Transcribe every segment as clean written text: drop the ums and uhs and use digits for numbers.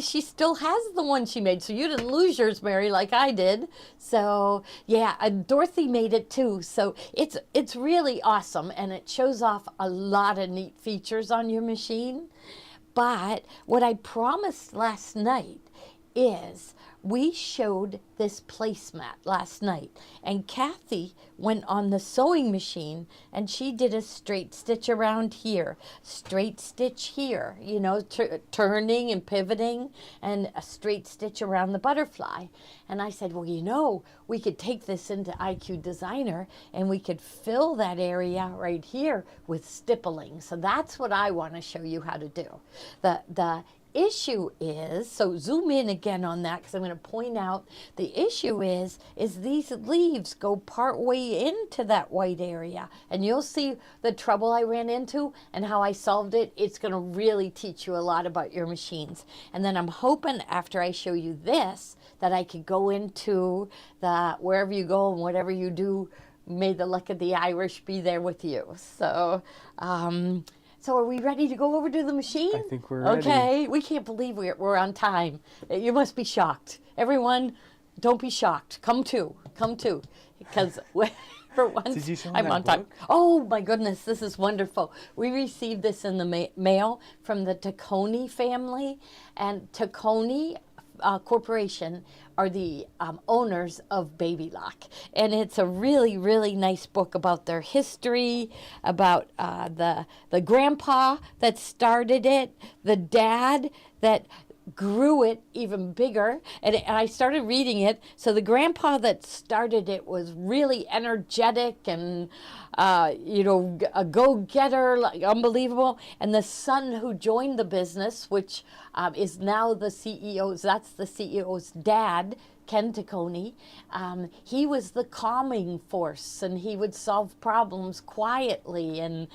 She still has the one she made, so you didn't lose yours, Mary, like I did. So yeah, Dorothy made it too. So it's really awesome, and it shows off a lot of neat features on your machine. But what I promised last night is we showed this placemat last night, and Kathy went on the sewing machine and she did a straight stitch around here, straight stitch here, you know, turning and pivoting, and a straight stitch around the butterfly. And I said, well, you know, we could take this into IQ Designer and we could fill that area right here with stippling. So that's what I want to show you how to do. The issue is, so zoom in again on that, because I'm going to point out the issue is these leaves go part way into that white area, and you'll see the trouble I ran into and how I solved it. It's going to really teach you a lot about your machines. And then I'm hoping after I show you this that I could go into the wherever you go and whatever you do, may the luck of the Irish be there with you. So so are we ready to go over to the machine? I think we're ready. Okay, we can't believe we're on time. You must be shocked. Everyone, don't be shocked. Come to, because for once Did you show I'm that on time. book? Oh my goodness, this is wonderful. We received this in the mail from the Tacconi family, and Tacconi Corporation are the owners of Baby Lock, and it's a really, really nice book about their history, about the grandpa that started it, the dad that grew it even bigger, and I started reading it. So the grandpa that started it was really energetic and you know, a go-getter, like unbelievable. And the son who joined the business, which is now the CEO's, that's the CEO's dad, Ken Tacconi, he was the calming force, and he would solve problems quietly, and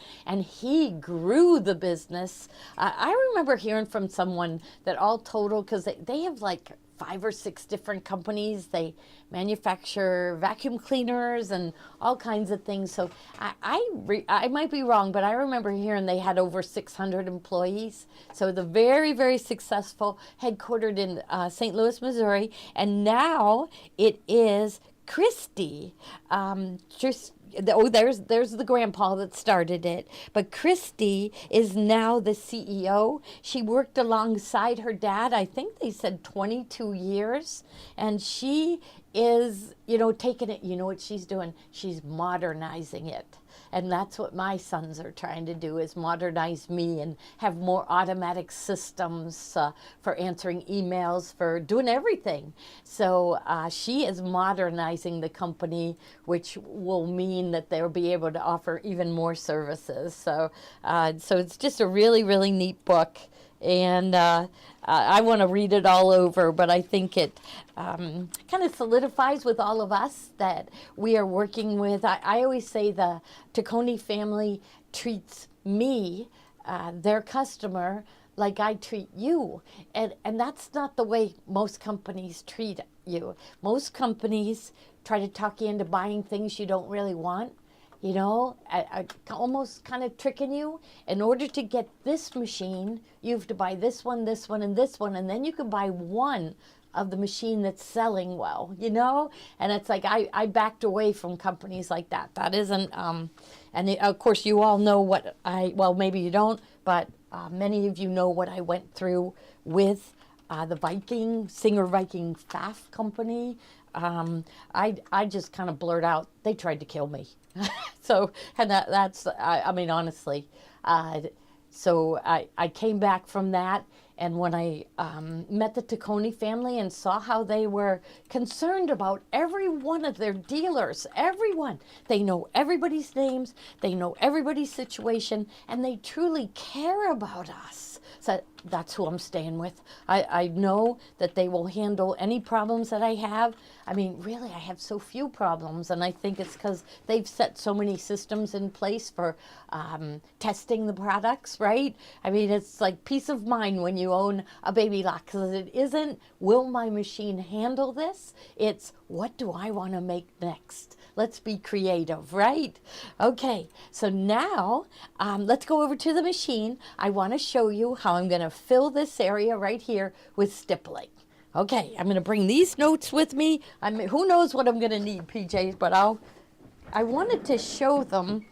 he grew the business. I remember hearing from someone that all total, because they have like 5 or 6 different companies. They manufacture vacuum cleaners and all kinds of things. So I might be wrong, but I remember hearing they had over 600 employees. So the very, very successful, headquartered in St. Louis, Missouri. And now it is Christy. There's the grandpa that started it, but Christy is now the CEO. She worked alongside her dad, I think they said 22 years, and she is, you know, taking it, you know what she's doing? She's modernizing it. And that's what my sons are trying to do, is modernize me and have more automatic systems for answering emails, for doing everything. So she is modernizing the company, which will mean that they'll be able to offer even more services. So, so it's just a really, really neat book. And I want to read it all over, but I think it kind of solidifies with all of us that we are working with. I always say the Tacconi family treats me, their customer, like I treat you. And that's not the way most companies treat you. Most companies try to talk you into buying things you don't really want. You know, almost kind of tricking you. In order to get this machine, you have to buy this one, and this one, and then you can buy one of the machine that's selling well, you know? And it's like, I backed away from companies like that. That isn't, of course you all know what well, maybe you don't, but many of you know what I went through with the Singer Viking Pfaff company. I just kind of blurt out, they tried to kill me. So, and that's, I mean, honestly, so I came back from that, and when I met the Tacconi family and saw how they were concerned about every one of their dealers, everyone, they know everybody's names, they know everybody's situation, and they truly care about us. So that's who I'm staying with. I know that they will handle any problems that I have. I mean, really, I have so few problems, and I think it's because they've set so many systems in place for testing the products, right? I mean, it's like peace of mind when you own a Baby Lock, because it isn't, will my machine handle this? It's, what do I want to make next? Let's be creative, right? Okay, so now let's go over to the machine. I want to show you you how I'm going to fill this area right here with stippling. Okay, I'm going to bring these notes with me. Who knows what I'm going to need, PJs, but I wanted to show them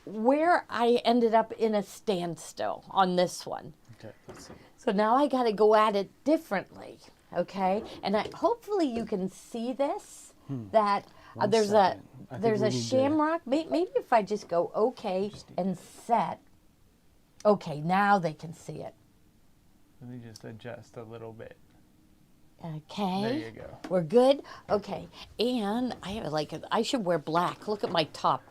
where I ended up in a standstill on this one. Okay, let's see. So now I got to go at it differently, okay? And hopefully you can see this, that there's a shamrock. Maybe if I just go okay and set. Okay, now they can see it. Let me just adjust a little bit. Okay. There you go. We're good? Okay. And I have I should wear black. Look at my top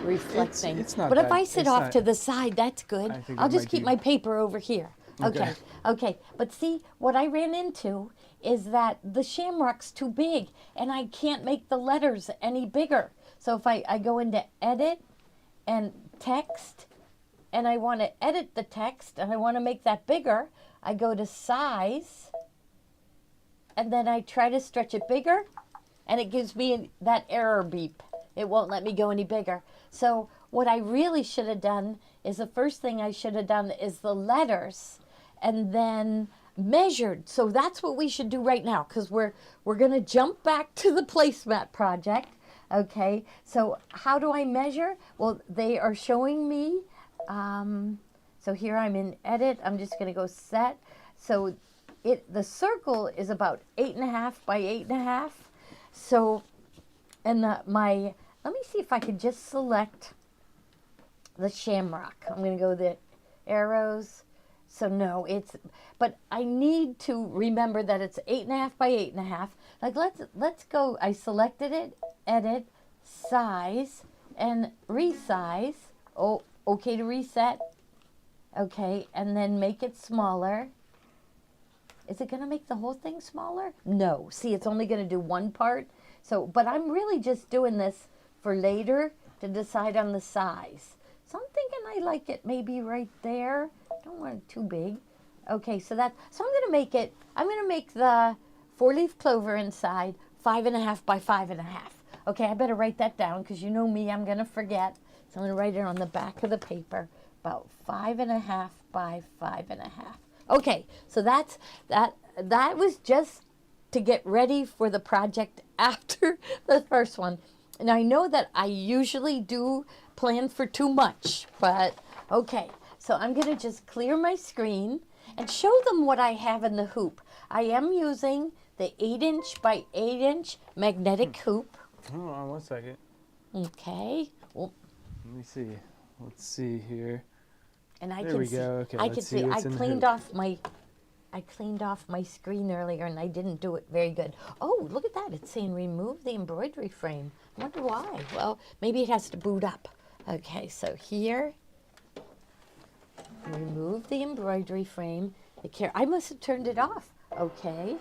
reflecting. It's not but bad. if I sit It's off not- to the side, that's good. I think I'll it just might keep be- my paper over here. Okay. Okay. Okay. But see, what I ran into is that the shamrock's too big and I can't make the letters any bigger. So if I go into edit and text and I want to edit the text and I want to make that bigger, I go to size and then I try to stretch it bigger and it gives me that error beep. It won't let me go any bigger. So what I really should have done is the first thing I should have done is the letters and then measured. So that's what we should do right now because we're going to jump back to the placemat project. Okay, so how do I measure? Well, they are showing me, so here I'm in edit. I'm just going to go set. So the circle is about 8.5 by 8.5. So, and let me see if I can just select the shamrock. I'm going to go the arrows. So no, but I need to remember that it's 8.5 by 8.5. Like let's go. I selected it, edit, size, and resize. Oh, okay to reset. Okay, and then make it smaller. Is it going to make the whole thing smaller? No. See, it's only going to do one part. So, but I'm really just doing this for later to decide on the size. So I'm thinking I like it maybe right there. Don't want it too big. Okay, so I'm going to make the 4-leaf clover inside 5.5 by 5.5. Okay, I better write that down because you know me, I'm going to forget. So I'm going to write it on the back of the paper, about 5.5 by 5.5. Okay, so that was just to get ready for the project after the first one. And I know that I usually do plan for too much, but okay. So I'm going to just clear my screen and show them what I have in the hoop. I am using the 8-inch by 8-inch magnetic hoop. Hold on 1 second. Okay. Well, Let me see. Let's see here. and I There can we see. go. Okay, I let's can see see. what's in the hoop. I cleaned off my screen earlier, and I didn't do it very good. Oh, look at that! It's saying remove the embroidery frame. I wonder why. Well, maybe it has to boot up. Okay, so here. Remove the embroidery frame. I must have turned it off. Okay.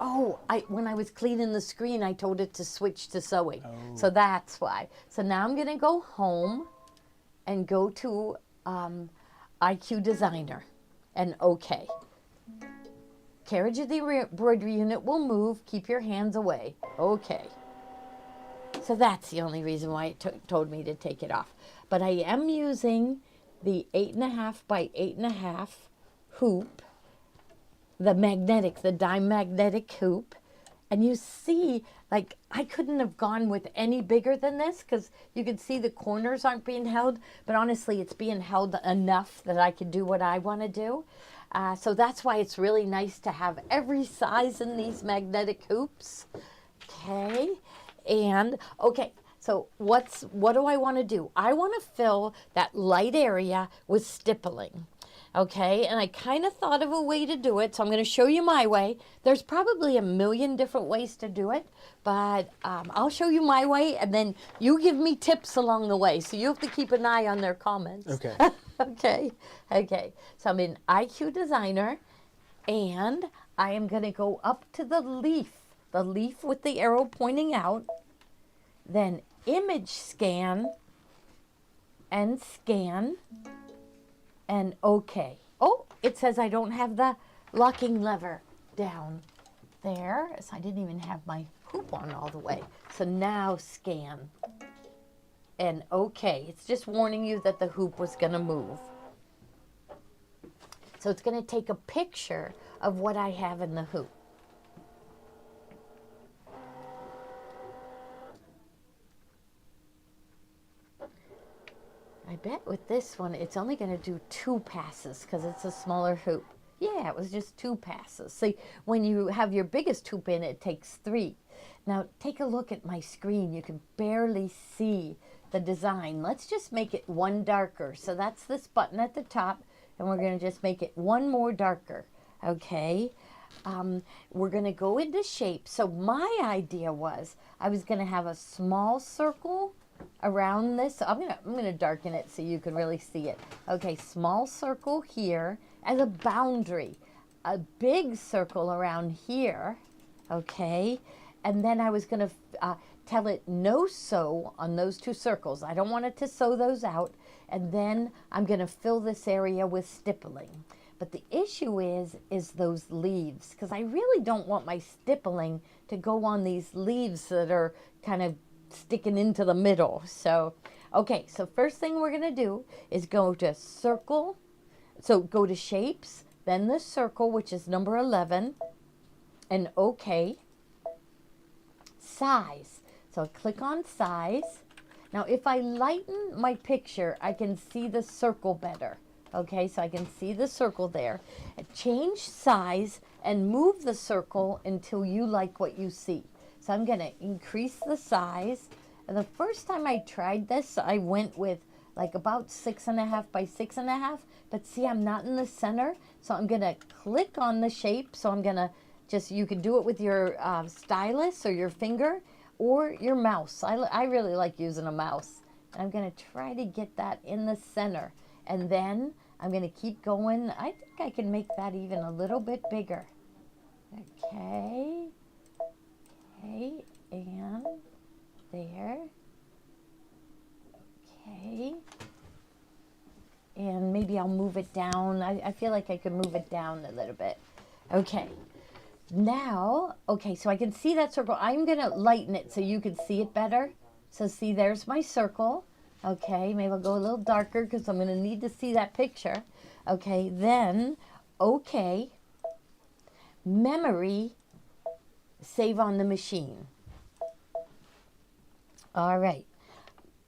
Oh, when I was cleaning the screen, I told it to switch to sewing. Oh. So that's why. So now I'm going to go home and go to IQ Designer and OK. Carriage of the embroidery unit will move. Keep your hands away. OK. So that's the only reason why it told me to take it off. But I am using the 8.5 by 8.5 hoop, the dime magnetic hoop. And you see, like, I couldn't have gone with any bigger than this because you can see the corners aren't being held. But honestly, it's being held enough that I can do what I want to do. So that's why it's really nice to have every size in these magnetic hoops. Okay. And, okay. So what do I want to do? I want to fill that light area with stippling. Okay, and I kind of thought of a way to do it, so I'm going to show you my way. There's probably a million different ways to do it, but I'll show you my way, and then you give me tips along the way, so you have to keep an eye on their comments. Okay. Okay. So I'm in IQ Designer, and I am going to go up to the leaf with the arrow pointing out, then image scan, and OK. Oh, it says I don't have the locking lever down there, so I didn't even have my hoop on all the way. So now scan. and okay. It's just warning you that the hoop was going to move. So it's going to take a picture of what I have in the hoop. I bet with this one, it's only going to do 2 passes because it's a smaller hoop. Yeah, it was just 2 passes. See, when you have your biggest hoop in, it takes 3. Now, take a look at my screen. You can barely see the design. Let's just make it 1 darker. So that's this button at the top, and we're going to just make it 1 more darker. Okay? We're going to go into shape. So my idea was I was going to have a small circle around this. So I'm gonna darken it so you can really see it. Okay, small circle here as a boundary, a big circle around here. Okay, and then I was gonna tell it no sew on those 2 circles. I don't want it to sew those out, and then I'm gonna fill this area with stippling. But the issue is those leaves, because I really don't want my stippling to go on these leaves that are kind of sticking into the middle. So, okay, so first thing we're going to do is go to circle. So go to shapes, then the circle, which is number 11, and okay. Size. So click on size. Now, if I lighten my picture, I can see the circle better. Okay, so I can see the circle there. Change size and move the circle until you like what you see. So I'm going to increase the size. And the first time I tried this, I went with like about 6.5 by 6.5. But see, I'm not in the center. So I'm going to click on the shape. So I'm going to just, you can do it with your stylus or your finger or your mouse. I really like using a mouse. And I'm going to try to get that in the center. And then I'm going to keep going. I think I can make that even a little bit bigger. Okay. Okay, and there. Okay. And maybe I'll move it down. I feel like I could move it down a little bit. Okay. Now, okay, so I can see that circle. I'm going to lighten it so you can see it better. So see, there's my circle. Okay, maybe I'll go a little darker because I'm going to need to see that picture. Okay, then, okay. Memory. Save on the machine. All right.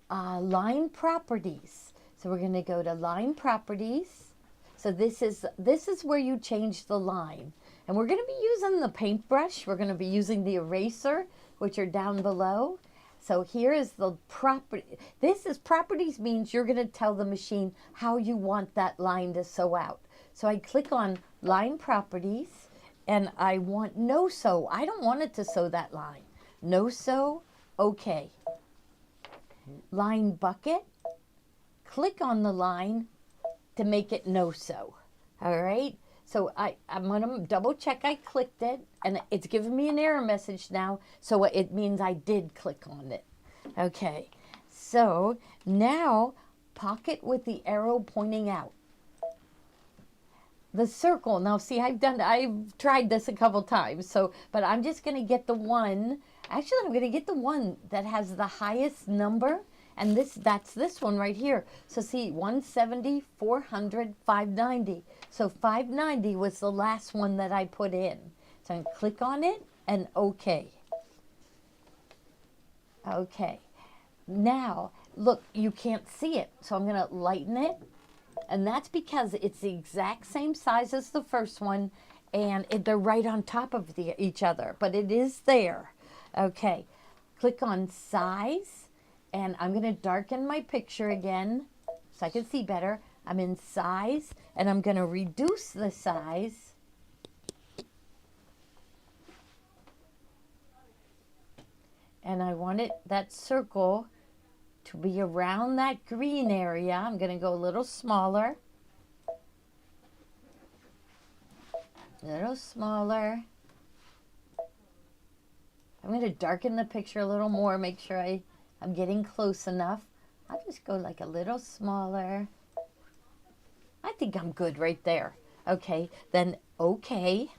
Line properties. So we're going to go to line properties. So this is where you change the line. And we're going to be using the paintbrush. We're going to be using the eraser, which are down below. So here is the property. This is properties means you're going to tell the machine how you want that line to sew out. So I click on line properties. And I want no sew. I don't want it to sew that line. No sew, okay. Line bucket, click on the line to make it no sew. All right, so I'm gonna double check I clicked it, and it's giving me an error message now, so it means I did click on it. Okay, so now pocket with the arrow pointing out. The circle, now see, I've tried this a couple times, so, but I'm just going to get the one, actually I'm going to get the one that has the highest number, and that's this one right here. So see, 170, 400, 590. So 590 was the last one that I put in. So I'm going to click on it, and okay. Okay. Now, look, you can't see it, so I'm going to lighten it. And that's because it's the exact same size as the first one, and they're right on top of each other, but it is there. Okay, click on size, and I'm going to darken my picture again so I can see better. I'm in size, and I'm going to reduce the size. And I want that circle to be around that green area. I'm going to go a little smaller. A little smaller. I'm going to darken the picture a little more, make sure I'm getting close enough. I'll just go like a little smaller. I think I'm good right there. Okay, then okay.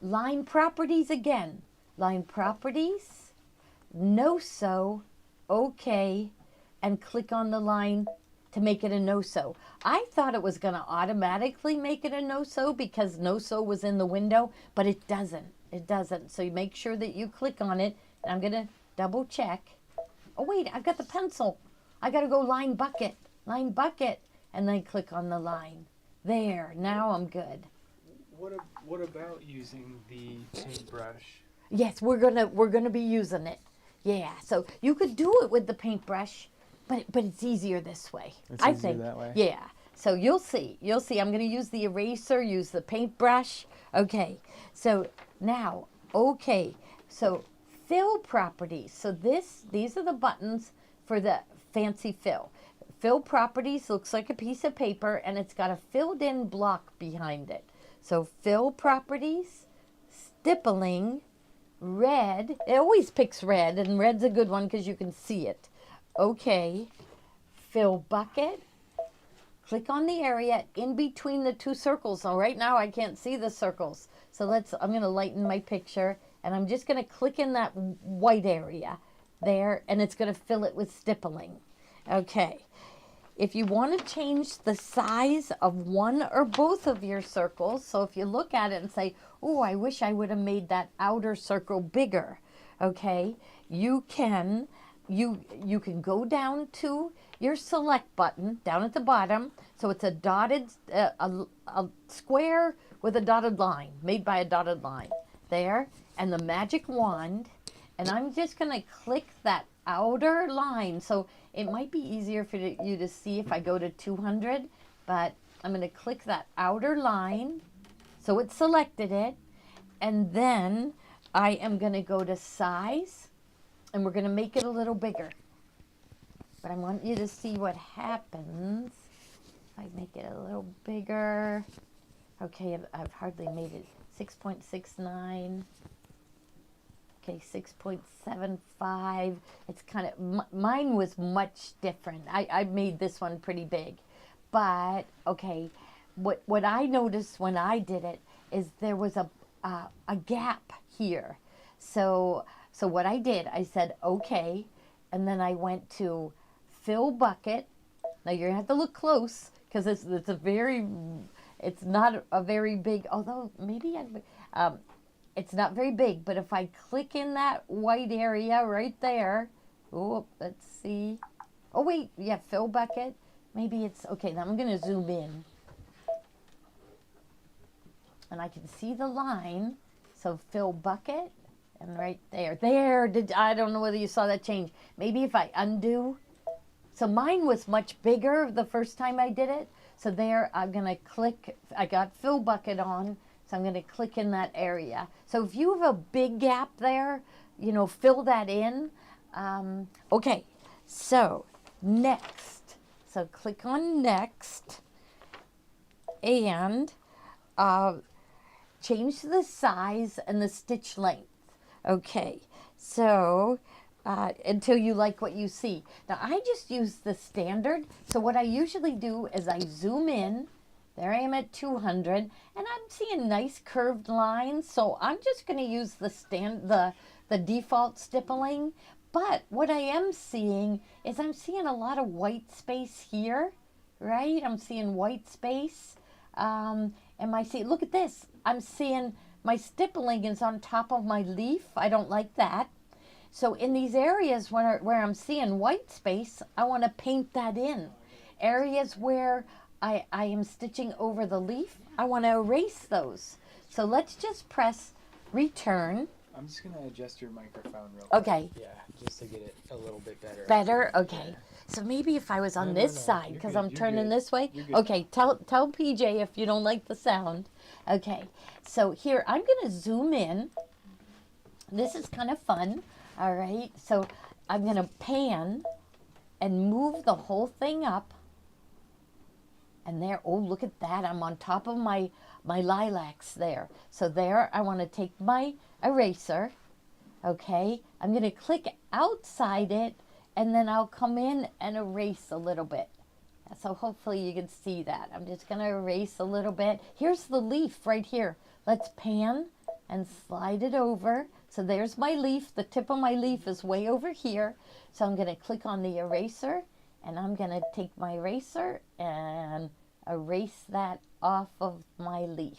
Line properties again. Line properties, no sew, OK and click on the line to make it a no-sew. I thought it was going to automatically make it a no-sew because no-sew was in the window, but it doesn't. It doesn't. So you make sure that you click on it. And I'm going to double check. Oh, wait, I've got the pencil. I got to go line bucket, and then click on the line. There, now I'm good. What about using the paintbrush? Yes, we're gonna be using it. Yeah, so you could do it with the paintbrush, but it's easier this way. It's I easier think that way? Yeah. So you'll see. I'm gonna use the eraser, use the paintbrush. Okay. So now, okay. So fill properties. So these are the buttons for the fancy fill. Fill properties looks like a piece of paper and it's got a filled in block behind it. So fill properties, stippling, red. It always picks red, and red's a good one because you can see it. Okay. Fill bucket. Click on the area in between the two circles. So right now I can't see the circles. So I'm going to lighten my picture, and I'm just going to click in that white area there, and it's going to fill it with stippling. Okay. If you want to change the size of one or both of your circles, so if you look at it and say, oh, I wish I would have made that outer circle bigger, okay, you can go down to your select button down at the bottom. So it's a dotted, a square with a dotted line, made by a dotted line there, and the magic wand, and I'm just going to click that outer line. So it might be easier for you to see if I go to 200, but I'm going to click that outer line. So it selected it. And then I am going to go to size, and we're going to make it a little bigger. But I want you to see what happens if I make it a little bigger. Okay, I've hardly made it. 6.69. Okay, 6.75. It's kind of, mine was much different. I made this one pretty big. But, okay, what I noticed when I did it is there was a gap here. So what I did, I said, okay, and then I went to fill bucket. Now you're going to have to look close because it's not a very big, although maybe it's not very big, but if I click in that white area right there, oh, let's see. Oh, wait, yeah, fill bucket. Maybe it's, okay, now I'm going to zoom in. And I can see the line. So fill bucket, and right there. I don't know whether you saw that change. Maybe if I undo. So mine was much bigger the first time I did it. So there, I'm going to click, I got fill bucket on. So I'm going to click in that area. So if you have a big gap there, fill that in. Okay, so next. So click on next and change the size and the stitch length. Okay, so until you like what you see. Now I just use the standard. So what I usually do is I zoom in. There I am at 200, and I'm seeing nice curved lines, so I'm just going to use the default stippling. But what I am seeing is I'm seeing a lot of white space here, right? I'm seeing white space. Look at this. I'm seeing my stippling is on top of my leaf. I don't like that. So in these areas where I'm seeing white space, I want to paint that in. Areas where I am stitching over the leaf, I want to erase those. So let's just press return. I'm just going to adjust your microphone real quick. Okay. Yeah, just to get it a little bit better. Better? Okay. So maybe if I was on this side, because I'm turning this way. Okay, tell PJ if you don't like the sound. Okay, so here, I'm going to zoom in. This is kind of fun. All right, so I'm going to pan and move the whole thing up. And there, oh, look at that. I'm on top of my lilacs there. So there, I want to take my eraser. Okay, I'm going to click outside it, and then I'll come in and erase a little bit. So hopefully you can see that. I'm just going to erase a little bit. Here's the leaf right here. Let's pan and slide it over So there's my leaf. The tip of my leaf is way over here. So I'm going to click on the eraser, and I'm going to take my eraser and erase that off of my leaf.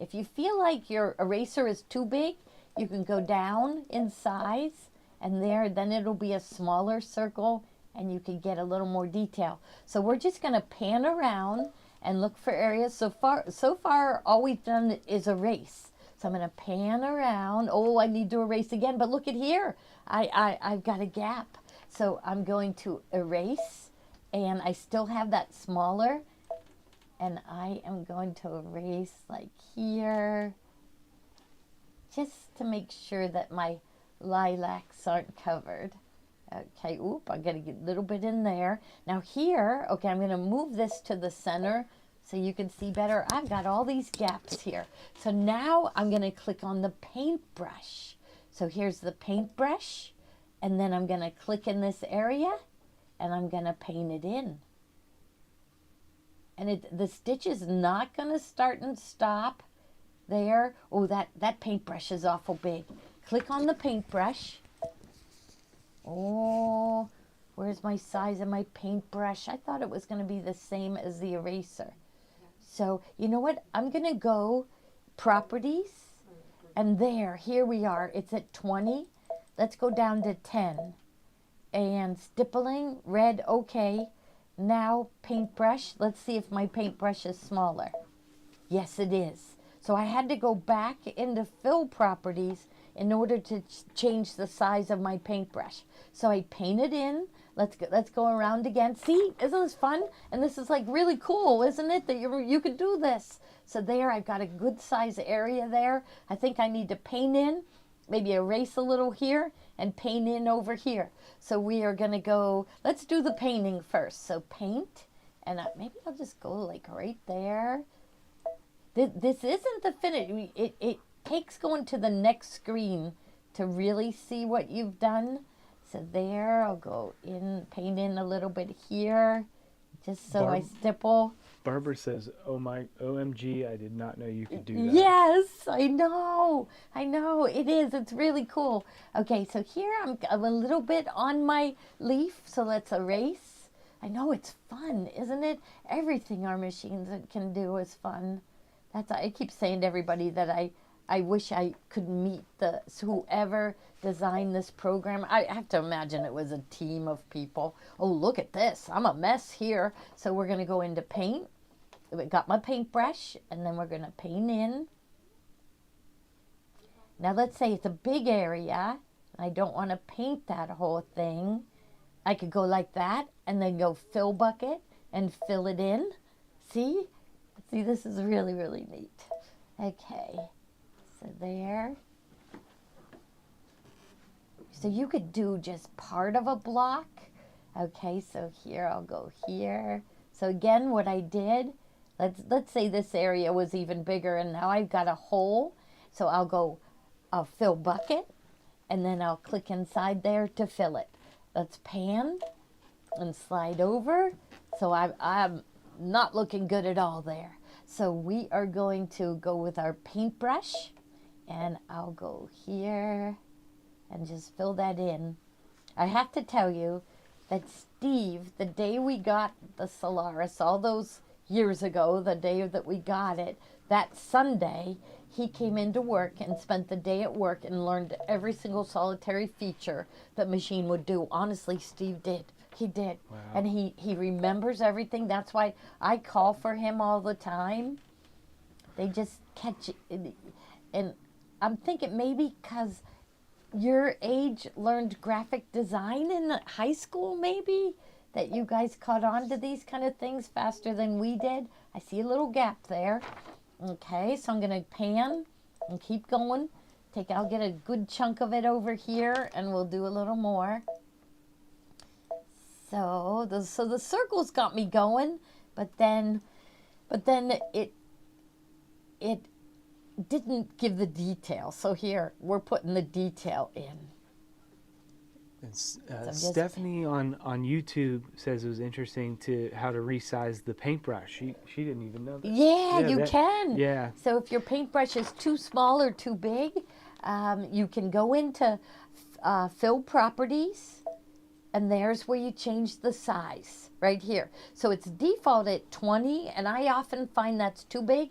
If you feel like your eraser is too big, you can go down in size, and then it'll be a smaller circle, and you can get a little more detail. So we're just going to pan around and look for areas. So far, all we've done is erase. So I'm going to pan around. Oh, I need to erase again, but look at here. I've got a gap. So I'm going to erase, and I still have that smaller, and I am going to erase like here, just to make sure that my lilacs aren't covered. Okay, oop, I'm gonna get a little bit in there. Now here, okay, I'm gonna move this to the center so you can see better. I've got all these gaps here. So now I'm gonna click on the paintbrush. So here's the paintbrush, and then I'm gonna click in this area, and I'm gonna paint it in. And the stitch is not gonna start and stop there. Oh, that paintbrush is awful big. Click on the paintbrush. Oh, where's my size of my paintbrush? I thought it was going to be the same as the eraser. So, you know what? I'm going to go properties. And here we are. It's at 20. Let's go down to 10. And stippling, red, okay. Now paintbrush. Let's see if my paintbrush is smaller. Yes, it is. So I had to go back into fill properties in order to change the size of my paintbrush. So I painted in. Let's go around again. See, isn't this fun? And this is like really cool, isn't it? That you can do this. So there, I've got a good size area there. I think I need to paint in, maybe erase a little here, and paint in over here. So we are gonna go, let's do the painting first. So paint, and maybe I'll just go like right there. This isn't the finish. It takes going to the next screen to really see what you've done. So there, I'll go in, paint in a little bit here, just so I stipple. Barbara says, "Oh my, OMG, I did not know you could do that." Yes, I know, it is. It's really cool. Okay, so here I'm a little bit on my leaf, so let's erase. I know it's fun, isn't it? Everything our machines can do is fun. I keep saying to everybody that I wish I could meet whoever designed this program. I have to imagine it was a team of people. Oh, look at this. I'm a mess here. So we're going to go into paint. We got my paintbrush, and then we're going to paint in. Now let's say it's a big area. I don't want to paint that whole thing. I could go like that, and then go fill bucket and fill it in. See, this is really, really neat. Okay. So there. So you could do just part of a block. Okay, so here I'll go here. So again, what I did, let's say this area was even bigger, and now I've got a hole. So I'll fill bucket, and then I'll click inside there to fill it. Let's pan and slide over. So I'm not looking good at all there. So we are going to go with our paintbrush, and I'll go here and just fill that in. I have to tell you that Steve, the day we got the Solaris, all those years ago, the day that we got it, that Sunday, he came into work and spent the day at work and learned every single solitary feature that machine would do. Honestly, Steve did. He did. Wow. And he remembers everything. That's why I call for him all the time. They just catch it. And I'm thinking maybe because your age learned graphic design in high school, maybe, that you guys caught on to these kind of things faster than we did. I see a little gap there. Okay, so I'm going to pan and keep going. I'll get a good chunk of it over here, and we'll do a little more. So the circles got me going, but then it didn't give the detail. So here we're putting the detail in. Stephanie on YouTube says it was interesting how to resize the paintbrush. She didn't even know that. Yeah, you can. Yeah. So if your paintbrush is too small or too big, You can go into fill properties, and there's where you change the size right here. So it's default at 20, and I often find that's too big.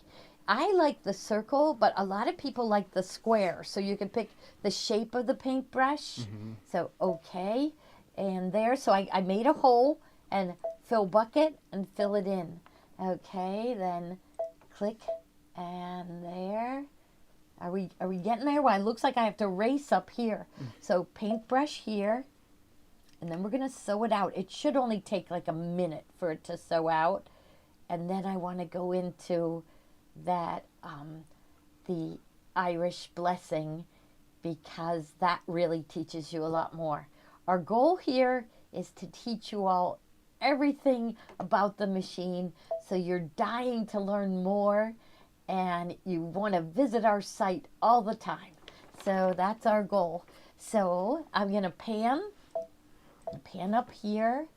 I like the circle, but a lot of people like the square. So you can pick the shape of the paintbrush. So, okay. And there, so I made a hole and fill bucket and fill it in. Okay, then click and there. Are we getting there? Well, it looks like I have to erase up here. So paintbrush here. And then we're going to sew it out. It should only take like a minute for it to sew out. And then I want to go into that, the Irish blessing, because that really teaches you a lot more. Our goal here is to teach you all everything about the machine, so you're dying to learn more and you want to visit our site all the time. So that's our goal. So I'm going to pan up here.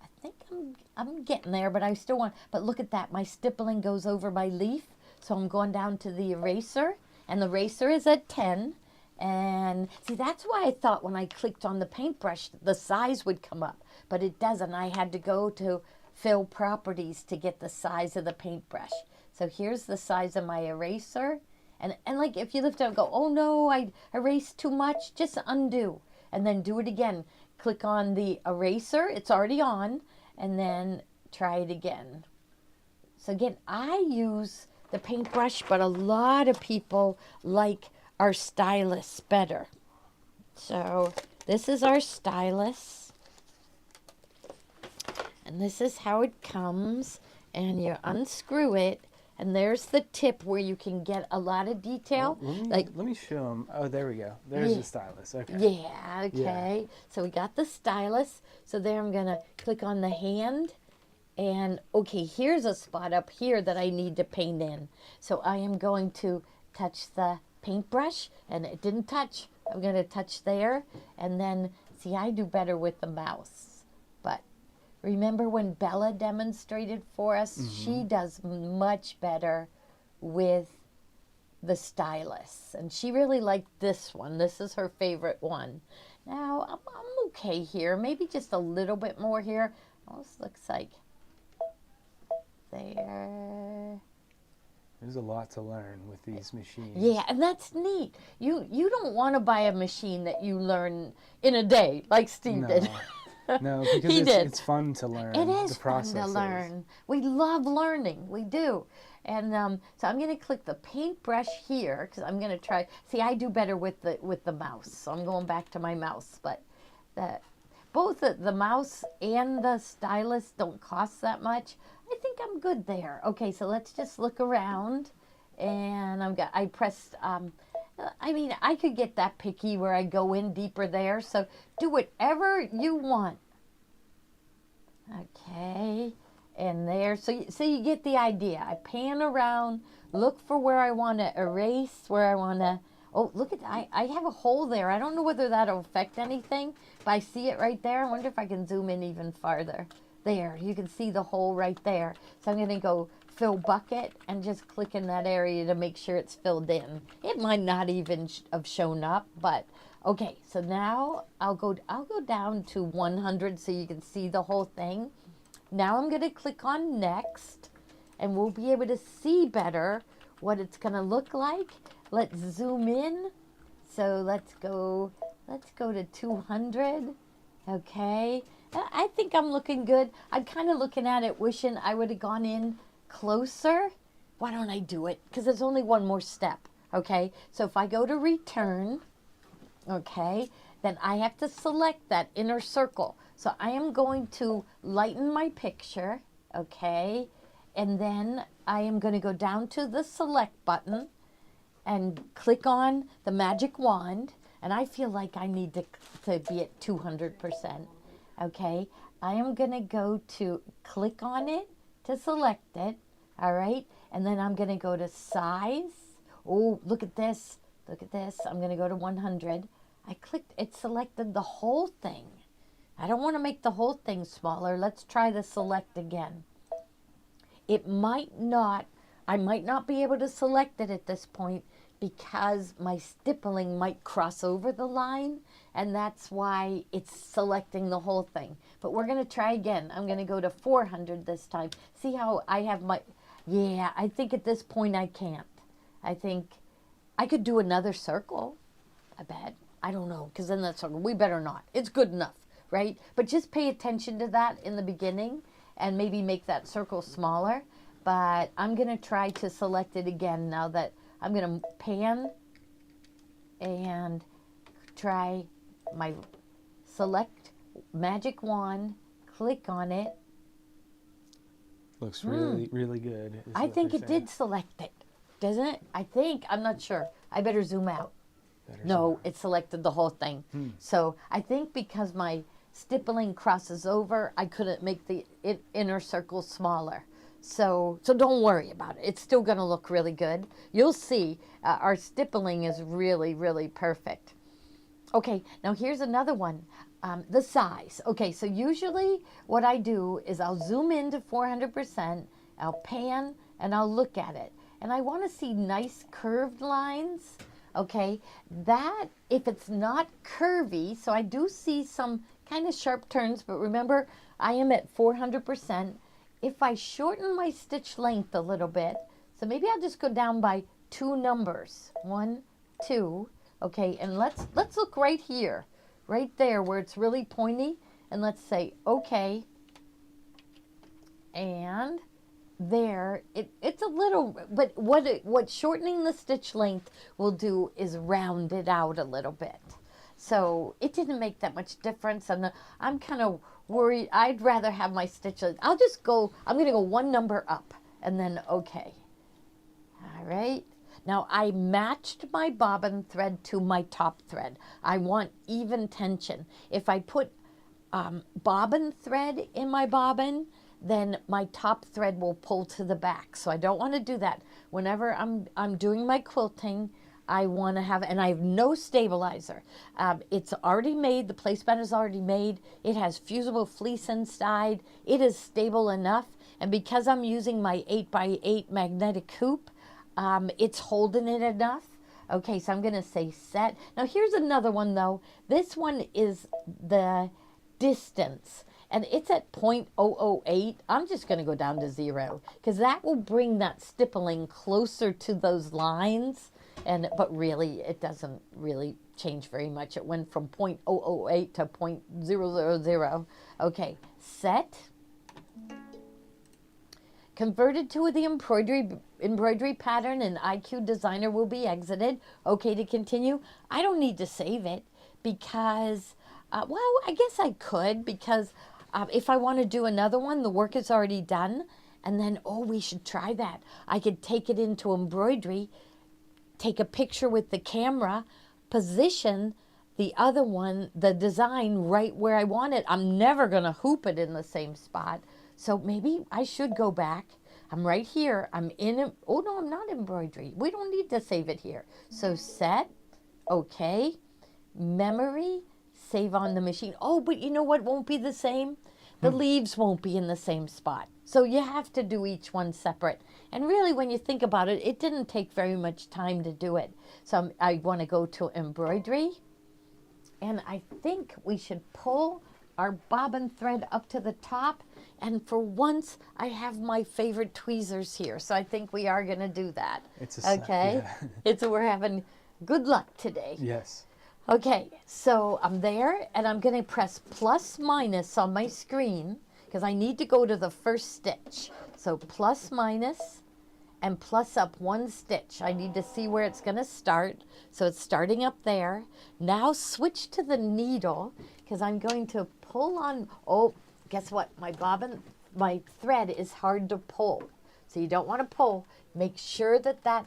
I think I'm getting there, but I still want, but look at that, my stippling goes over my leaf, so I'm going down to the eraser, and the eraser is at 10. And see, that's why I thought when I clicked on the paintbrush the size would come up, but it doesn't. I had to go to fill properties to get the size of the paintbrush. So here's the size of my eraser, and like if you lift it up and go, oh no, I erased too much, just undo and then do it again. Click on the eraser, it's already on, and then try it again. So again, I use the paintbrush, but a lot of people like our stylus better. So this is our stylus, and this is how it comes, and you unscrew it, and there's the tip where you can get a lot of detail. Well, let me show them. Oh, there we go. There's the stylus. Okay. Yeah, okay. Yeah. So we got the stylus. So there I'm going to click on the hand. And, okay, here's a spot up here that I need to paint in. So I am going to touch the paintbrush, and it didn't touch. I'm going to touch there. And then, see, I do better with the mouse. But remember when Bella demonstrated for us? She does much better with the stylus, and she really liked this one. This is her favorite one. Now I'm okay here, maybe just a little bit more here. Almost looks like there. There's a lot to learn with these machines. Yeah, and that's neat. You don't want to buy a machine that you learn in a day like Steve did. No, because it's fun to learn. It is fun to learn. We love learning. We do. And so I'm going to click the paintbrush here, because I'm going to try. See, I do better with the mouse. So I'm going back to my mouse. But both the mouse and the stylus don't cost that much. I think I'm good there. Okay, so let's just look around. And I pressed, I mean, I could get that picky where I go in deeper there. So do whatever you want. Okay, and there, so you get the idea. I pan around, look for where I want to erase, where I want to, oh, look at, I have a hole there. I don't know whether that'll affect anything, but I see it right there. I wonder if I can zoom in even farther. There, you can see the hole right there. So I'm going to go fill bucket and just click in that area to make sure it's filled in. It might not even have shown up, but okay. So now I'll go down to 100 so you can see the whole thing. Now I'm going to click on next, and we'll be able to see better what it's going to look like. Let's zoom in. So let's go to 200. Okay. I think I'm looking good. I'm kind of looking at it wishing I would have gone in closer. Why don't I do it? Because there's only one more step. Okay, so if I go to return, okay, then I have to select that inner circle. So I am going to lighten my picture, okay, and then I am going to go down to the select button and click on the magic wand, and I feel like I need to be at 200%. Okay, I am going to go to click on it to select it, all right, and then I'm going to go to size. Oh, look at this, I'm going to go to 100. I clicked, it selected the whole thing. I don't want to make the whole thing smaller. Let's try the select again. I might not be able to select it at this point because my stippling might cross over the line, and that's why it's selecting the whole thing. But we're going to try again. I'm going to go to 400 this time. See how I have my, yeah, I think at this point I can't. I think I could do another circle, I bet. I don't know, because then that circle, we better not. It's good enough, right? But just pay attention to that in the beginning and maybe make that circle smaller. But I'm going to try to select it again now that I'm going to pan and try my select magic wand, click on it. Looks really, really good. I think it did select it, doesn't it? I think. I'm not sure. I better zoom out. No, it selected the whole thing. So I think because my stippling crosses over, I couldn't make the inner circle smaller. So don't worry about it. It's still going to look really good. You'll see our stippling is really, really perfect. Okay, now here's another one. The size. Okay, so usually what I do is I'll zoom into 400%, I'll pan, and I'll look at it. And I want to see nice curved lines. Okay, that, if it's not curvy, so I do see some kind of sharp turns, but remember, I am at 400%. If I shorten my stitch length a little bit, so maybe I'll just go down by 2 numbers. 1, 2, okay, and let's look right here, right there where it's really pointy, and let's say, okay, and there, it's a little, but what shortening the stitch length will do is round it out a little bit. So it didn't make that much difference, and I'm kind of worried. I'd rather have my stitch length. I'm going to go 1 number up, and then okay. All right. Now I matched my bobbin thread to my top thread. I want even tension. If I put bobbin thread in my bobbin, then my top thread will pull to the back. So I don't want to do that. Whenever I'm doing my quilting, I want to have, and I have no stabilizer. It's already made, the placement is already made. It has fusible fleece inside. It is stable enough. And because I'm using my 8x8 magnetic hoop, it's holding it enough. Okay, so I'm going to say set. Now here's another one though. This one is the distance, and it's at 0.008. I'm just going to go down to 0 because that will bring that stippling closer to those lines. But really, it doesn't really change very much. It went from 0.008 to 0.000. Okay, set. Converted to the embroidery pattern and IQ Designer will be exited. Okay to continue. I don't need to save it because, well, I guess I could because if I want to do another one, the work is already done. And then, oh, we should try that. I could take it into embroidery, take a picture with the camera, position the other one, the design, right where I want it. I'm never going to hoop it in the same spot. So maybe I should go back. I'm right here. I'm in, oh no, I'm not embroidery. We don't need to save it here. So set, okay, memory, save on the machine. Oh, but you know what won't be the same? The leaves won't be in the same spot. So you have to do each one separate. And really, when you think about it, it didn't take very much time to do it. So I want to go to embroidery. And I think we should pull our bobbin thread up to the top. And for once, I have my favorite tweezers here. So I think we are going to do that. Okay? Yeah. We're having good luck today. Yes. Okay, so I'm there, and I'm going to press plus minus on my screen because I need to go to the first stitch. So plus minus and plus up 1 stitch. I need to see where it's going to start. So it's starting up there. Now switch to the needle because I'm going to pull on, oh, guess what? My thread is hard to pull. So you don't want to pull. Make sure that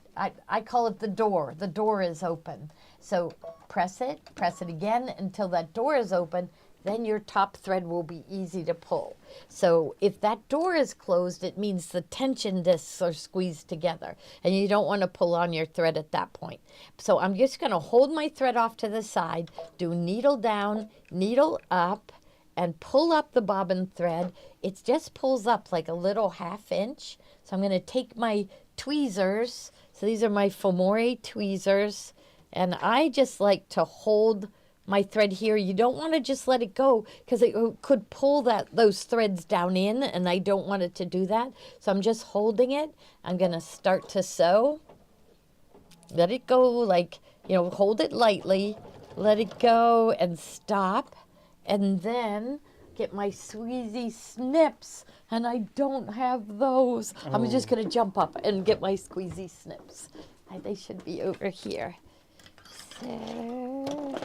I call it the door. The door is open. So press it again until that door is open. Then your top thread will be easy to pull. So if that door is closed, it means the tension discs are squeezed together. And you don't want to pull on your thread at that point. So I'm just going to hold my thread off to the side, do needle down, needle up, and pull up the bobbin thread. It just pulls up like a little 1/2 inch. So I'm going to take my tweezers. So these are my Fomore tweezers. And I just like to hold my thread here. You don't want to just let it go because it could pull those threads down in, and I don't want it to do that. So I'm just holding it. I'm going to start to sew. Let it go, like, hold it lightly. Let it go and stop. And then get my squeezy snips. And I don't have those. Oh. I'm just going to jump up and get my squeezy snips. They should be over here. So,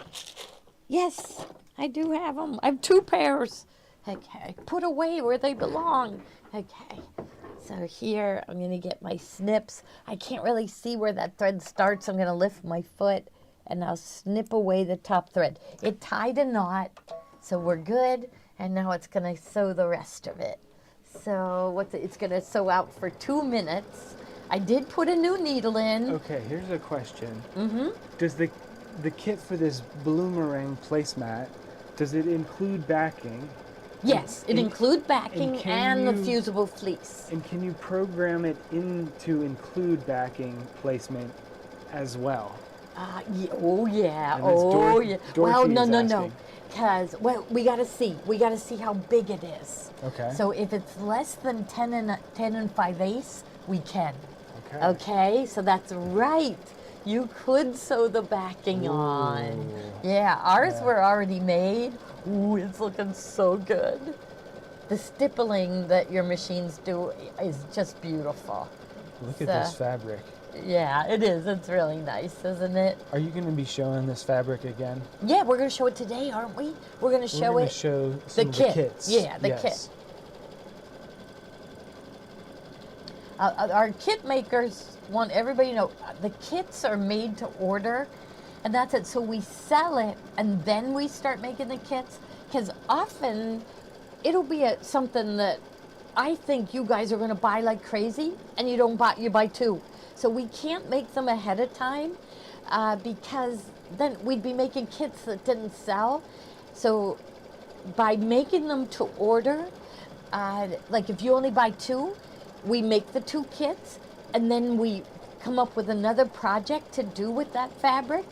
yes, I do have them. I have 2 pairs. Okay, put away where they belong. Okay, so here I'm going to get my snips. I can't really see where that thread starts. I'm going to lift my foot and I'll snip away the top thread. It tied a knot, so we're good. And now it's going to sew the rest of it. So it's going to sew out for 2 minutes. I did put a new needle in. Okay, here's a question. Does the kit for this bloomerang placemat, does it include backing? Yes, it includes backing and the fusible fleece. And can you program it in to include backing placement as well? Oh yeah. Well, no. Because, we got to see. We got to see how big it is. Okay. So if it's less than 10 and 5/8, we can. Okay, so that's right. You could sew the backing on. Yeah, ours were already made. Ooh, it's looking so good. The stippling that your machines do is just beautiful. Look at this fabric. Yeah, it is. It's really nice, isn't it? Are you going to be showing this fabric again? Yeah, we're going to show it today, aren't we? We're going to show We're going to show some of the kits. Yeah, the kit. Our kit makers want everybody to know the kits are made to order, and that's it. So we sell it, and then we start making the kits, because often it'll be something that I think you guys are going to buy like crazy, and you buy 2. So we can't make them ahead of time because then we'd be making kits that didn't sell. So by making them to order, like if you only buy 2, we make the 2 kits, and then we come up with another project to do with that fabric,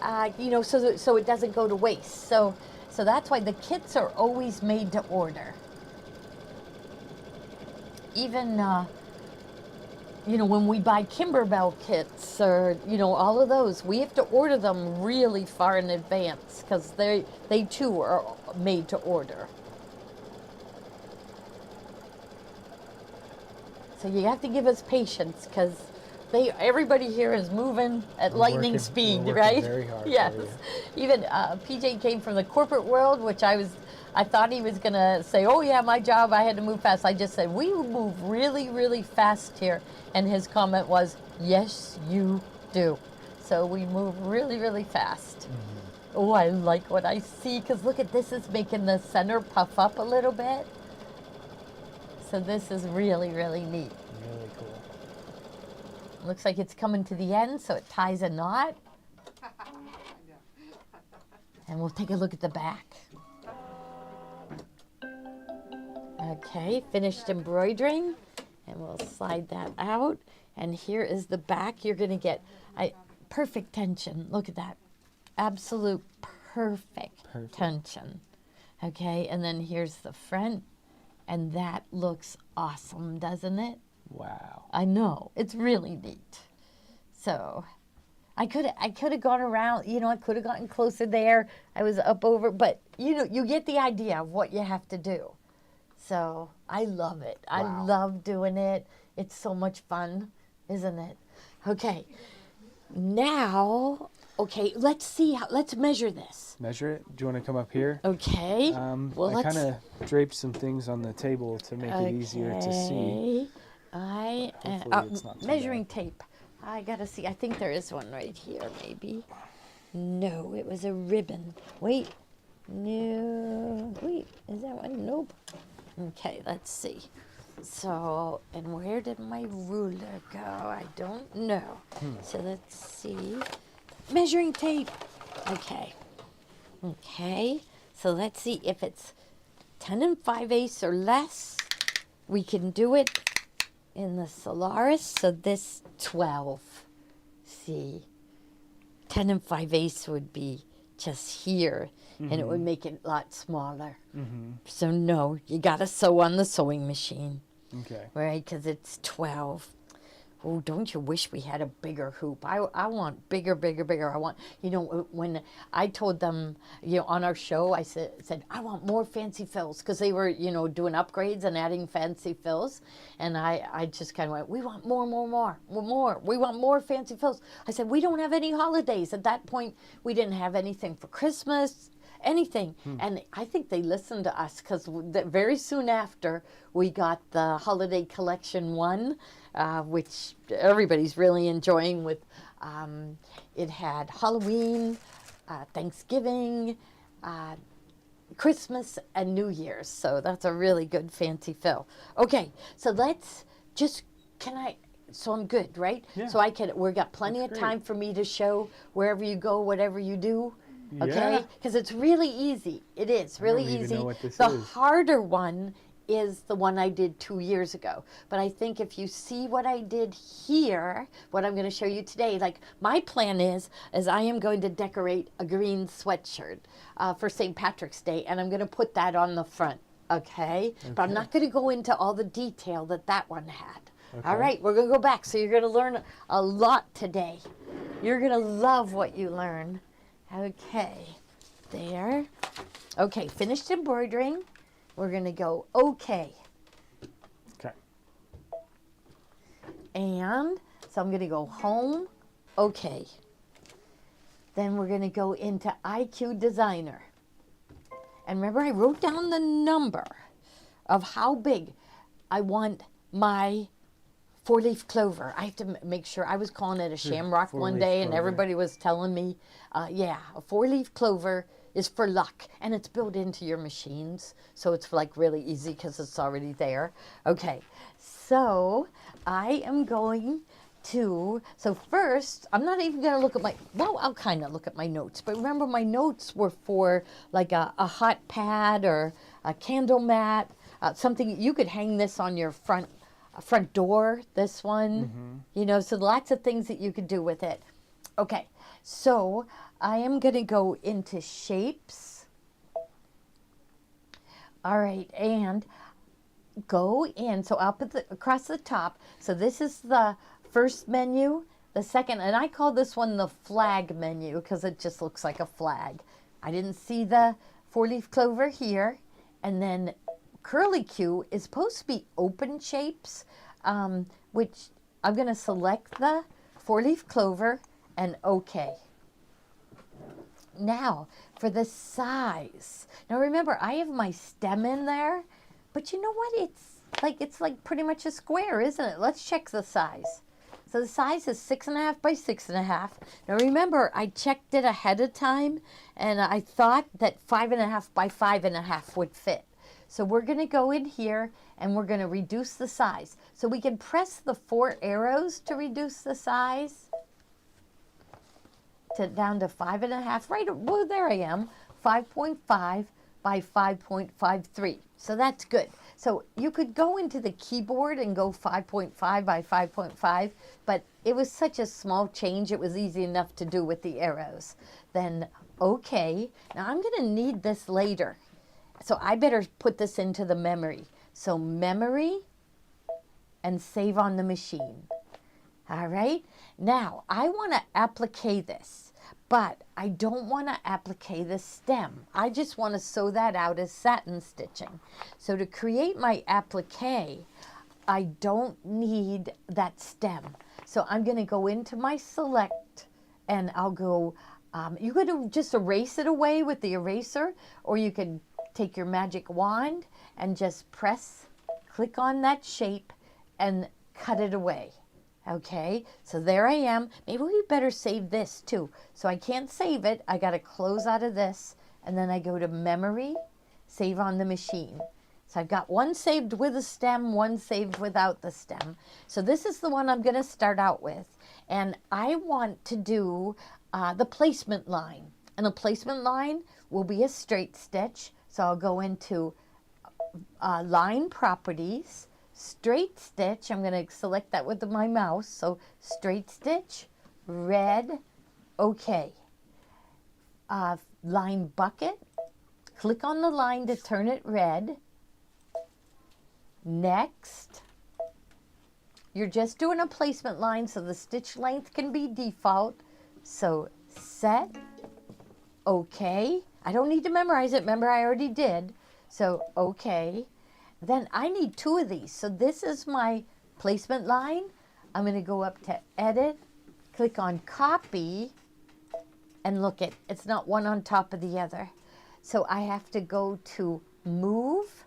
so it doesn't go to waste. So that's why the kits are always made to order. Even, when we buy Kimberbell kits or, all of those, we have to order them really far in advance because they too are made to order. So you have to give us patience because everybody here is moving at lightning speed, right? Very hard. Yes. Even PJ came from the corporate world, which I thought he was going to say, oh yeah, my job, I had to move fast. I just said, we move really, really fast here. And his comment was, yes, you do. So we move really, really fast. Oh, I like what I see because look at this, is making the center puff up a little bit. So this is really, really neat. Really cool. Looks like it's coming to the end, so it ties a knot. And we'll take a look at the back. Okay, finished embroidering. And we'll slide that out. And here is the back. You're going to get perfect tension. Look at that. Absolute perfect tension. Okay, and then here's the front. And that looks awesome, doesn't it? Wow. I know. It's really neat. So I could have gone around, I could have gotten closer there. I was up over, but you get the idea of what you have to do. So I love it. Wow. I love doing it. It's so much fun, isn't it? Okay. Now, let's measure this. Measure it? Do you want to come up here? Okay. I kind of draped some things on the table to make it easier to see. It's not measuring tape. I gotta see. I think there is one right here, maybe. No, it was a ribbon. Wait. No. Wait, is that one? Nope. Okay, let's see. So, and where did my ruler go? I don't know. So let's see. Measuring tape. Okay. Okay. So let's see if it's 10 5/8 or less. We can do it. in the Solaris. So this 12. See, 10 and 5/8 would be just here, and it would make it a lot smaller. So no, you got to sew on the sewing machine. Okay. Right, because it's 12. Oh, don't you wish we had a bigger hoop? I want bigger, bigger, bigger. I want, when I told them, on our show, I said I want more fancy fills, because they were, doing upgrades and adding fancy fills. And I just kind of went, we want more. We want more fancy fills. I said, we don't have any holidays. At that point, we didn't have anything for Christmas, anything. And I think they listened to us, because very soon after we got the holiday collection 1, which everybody's really enjoying. With it had Halloween, Thanksgiving, Christmas, and New Year's. So that's a really good fancy fill. Okay, so let's just, so I'm good, right? Yeah. So we've got plenty of time for me to show wherever you go, whatever you do. Okay, Yeah. because it's really easy. It is really I don't even easy. know what this The is. harder one is the one I did 2 years ago. But I think if you see what I did here, what I'm going to show you today, like my plan is I am going to decorate a green sweatshirt for St. Patrick's Day, and I'm going to put that on the front. Okay? But I'm not going to go into all the detail that one had. Okay. All right, we're going to go back. So you're going to learn a lot today. You're going to love what you learn. Okay, there. Okay, finished embroidering. We're going to go okay. Okay. And so I'm going to go home, okay. Then we're going to go into IQ Designer. And remember, I wrote down the number of how big I want my 4-leaf clover. I have to make sure. I was calling it a shamrock one day, and everybody was telling me, yeah, a 4-leaf clover is for luck, and it's built into your machines, so it's like really easy because it's already there. Okay, so I am going to, so first, I'm not even going to look at I'll kind of look at my notes, but remember my notes were for like a hot pad or a candle mat, something. You could hang this on your front door, this one, so lots of things that you could do with it. Okay, so I am going to go into shapes. All right, and go in. So I'll put across the top. So this is the first menu, the second, and I call this one the flag menu because it just looks like a flag. I didn't see the 4-leaf clover here. And then curly Q is supposed to be open shapes, which I'm going to select the 4-leaf clover and okay. Now for the size. Now remember, I have my stem in there, but you know what? It's like pretty much a square, isn't it? Let's check the size. So the size is 6.5 by 6.5. Now remember, I checked it ahead of time, and I thought that 5.5 by 5.5 would fit. So we're going to go in here and we're going to reduce the size. So we can press the 4 arrows to reduce the size down to 5.5. Right, well, there I am, 5.5 by 5.53. So that's good. So you could go into the keyboard and go 5.5 by 5.5, but it was such a small change, it was easy enough to do with the arrows. Then, okay, now I'm going to need this later. So I better put this into the memory. So memory and save on the machine. All right, now I want to applique this, but I don't want to applique the stem. I just want to sew that out as satin stitching. So to create my applique, I don't need that stem. So I'm going to go into my select and I'll go, you could just erase it away with the eraser, or you could take your magic wand and just click on that shape and cut it away. Okay, so there I am. Maybe we better save this too. So I can't save it. I got to close out of this, and then I go to memory, save on the machine. So I've got one saved with a stem, one saved without the stem. So this is the one I'm going to start out with. And I want to do the placement line. And the placement line will be a straight stitch. So I'll go into line properties, straight stitch. I'm going to select that with my mouse. So straight stitch, red, okay. Line bucket, click on the line to turn it red. Next, you're just doing a placement line so the stitch length can be default. So set, okay. I don't need to memorize it. Remember, I already did. So okay. Then I need 2 of these. So this is my placement line. I'm going to go up to edit, click on copy, and look it. It's not one on top of the other. So I have to go to move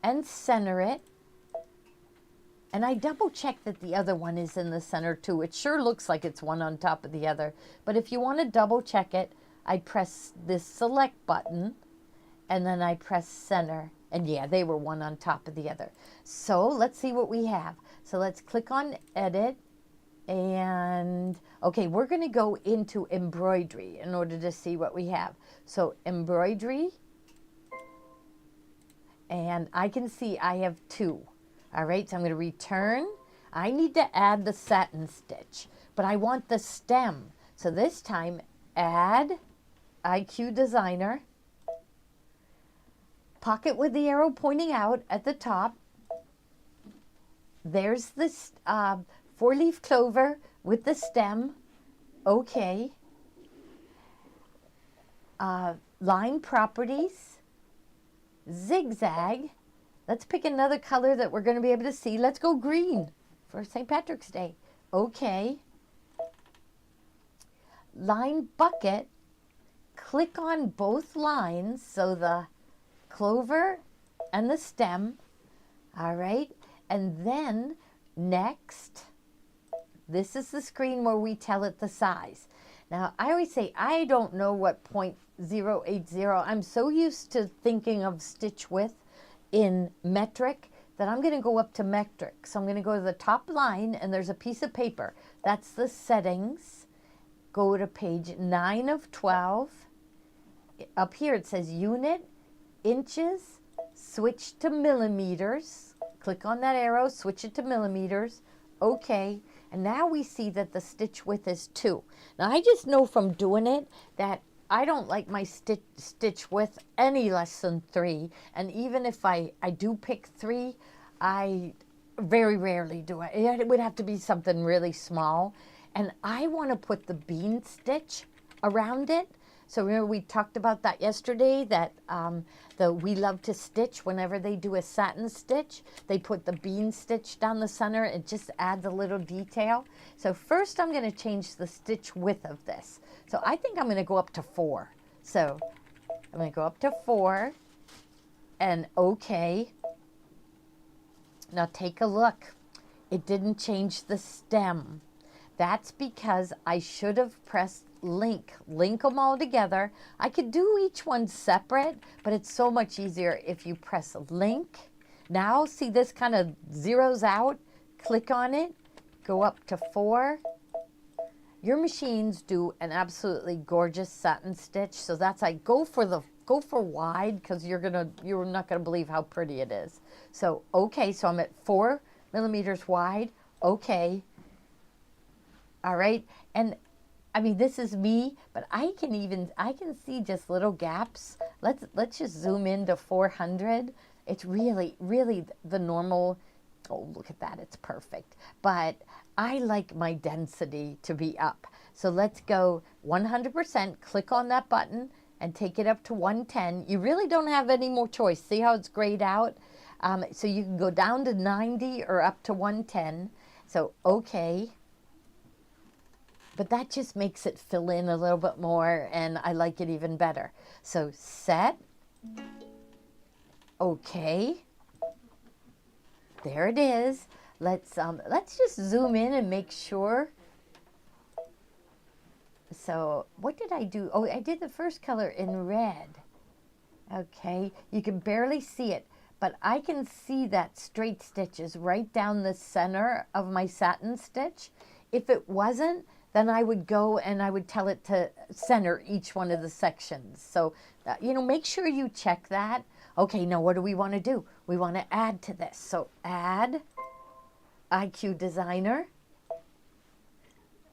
and center it. And I double check that the other one is in the center too. It sure looks like it's one on top of the other. But if you want to double check it, I press this select button and then I press center. And yeah, they were one on top of the other. So let's see what we have. So let's click on edit. And okay, we're going to go into embroidery in order to see what we have. So embroidery. And I can see I have 2. All right, so I'm going to return. I need to add the satin stitch, but I want the stem. So this time, add IQ Designer. Pocket with the arrow pointing out at the top. There's this 4-leaf clover with the stem. Okay. Line properties. Zigzag. Let's pick another color that we're going to be able to see. Let's go green for St. Patrick's Day. Okay. Line bucket. Click on both lines, so the clover and the stem. All right. And then next, this is the screen where we tell it the size. Now, I always say I don't know what 0.080. I'm so used to thinking of stitch width in metric that I'm going to go up to metric. So I'm going to go to the top line and there's a piece of paper. That's the settings. Go to page 9 of 12. Up here it says unit, inches, switch to millimeters. Click on that arrow, switch it to millimeters. Okay. And now we see that the stitch width is 2. Now I just know from doing it that I don't like my stitch width any less than 3. And even if I do pick 3, I very rarely do it. It would have to be something really small. And I want to put the bean stitch around it. So remember we talked about that yesterday, that We Love to Stitch, whenever they do a satin stitch, they put the bean stitch down the center. It just adds a little detail. So first I'm going to change the stitch width of this. So I think I'm going to go up to 4. So I'm going to go up to 4 and okay. Now take a look. It didn't change the stem. That's because I should have pressed link them all together. I could do each one separate, but it's so much easier if you press link. Now see, this kind of zeroes out. Click on it, go up to 4. Your machines do an absolutely gorgeous satin stitch, so that's like go for wide, because you're not gonna believe how pretty it is. So okay, so I'm at 4 millimeters wide. Okay. All right, and I mean, this is me, but I can see just little gaps. Let's just zoom into 400. It's really the normal. Oh, look at that, it's perfect. But I like my density to be up. So let's go 100%, click on that button and take it up to 110. You really don't have any more choice. See how it's grayed out? So you can go down to 90 or up to 110. So okay. But that just makes it fill in a little bit more, and I like it even better. So set, okay, there it is. Let's just zoom in and make sure. So what did I do? Oh, I did the first color in red. Okay, you can barely see it, but I can see that straight stitch is right down the center of my satin stitch. If it wasn't, then I would go and I would tell it to center each one of the sections. So, make sure you check that. Okay, now what do we want to do? We want to add to this. So add IQ Designer.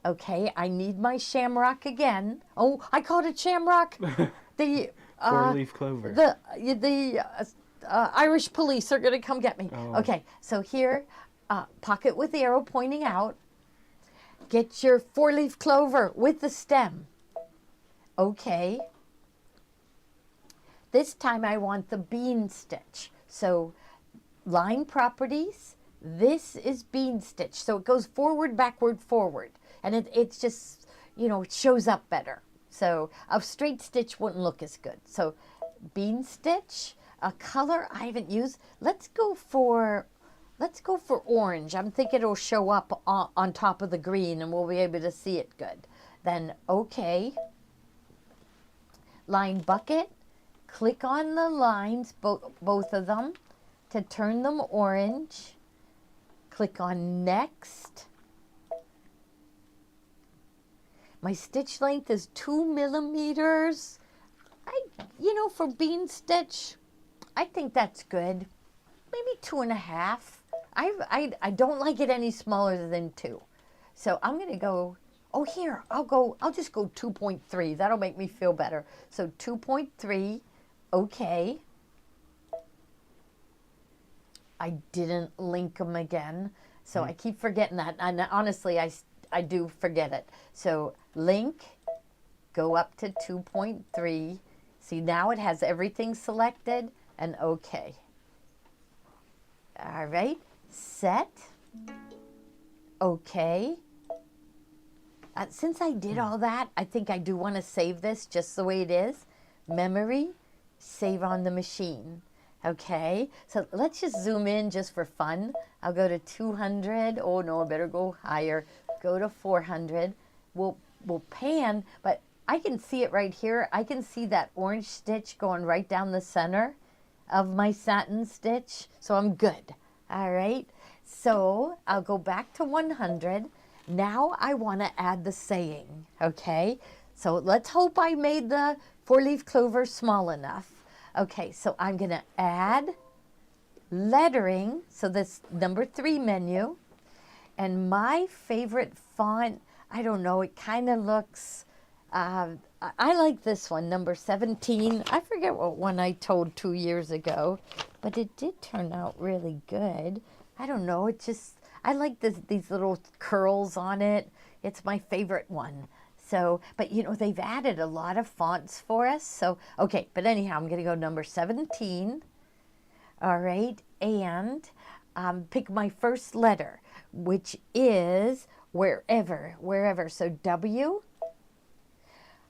Okay, I need my shamrock again. Oh, I called it shamrock. The Four-leaf clover. The Irish police are going to come get me. Oh. Okay, so here, pocket with arrow pointing out. Get your four-leaf clover with the stem. Okay. This time I want the bean stitch. So line properties, this is bean stitch. So it goes forward, backward, forward. And it's just, you know, it shows up better. So a straight stitch wouldn't look as good. So bean stitch, a color I haven't used. Let's go for orange. I'm thinking it'll show up on top of the green and we'll be able to see it good. Then okay. Line bucket. Click on the lines, both of them, to turn them orange. Click on next. My stitch length is 2 millimeters. You know, for bean stitch, I think that's good. Maybe 2.5. I don't like it any smaller than 2. So I'm going to go, oh here, I'll just go 2.3. That'll make me feel better. So 2.3, okay. I didn't link them again. So I keep forgetting that. And honestly, I do forget it. So link, go up to 2.3. See, now it has everything selected and okay. All right, set, okay. Since I did all that, I think I do want to save this just the way it is. Memory, save on the machine. Okay, so let's just zoom in just for fun. I'll go to 200. Oh no, I better go higher. Go to 400. We'll pan, but I can see it right here. I can see that orange stitch going right down the center of my satin stitch. So I'm good. All right, so I'll go back to 100. Now I want to add the saying. Okay, so let's hope I made the four-leaf clover small enough. Okay, so I'm going to add lettering. So this number 3 menu. And my favorite font, I don't know, it kind of looks, I like this one, number 17. I forget what one I told 2 years ago, but it did turn out really good. I don't know, it just, I like these little curls on it. It's my favorite one. So, but you know, they've added a lot of fonts for us. So, okay, but anyhow, I'm going to go number 17. All right, and pick my first letter, which is wherever. So W.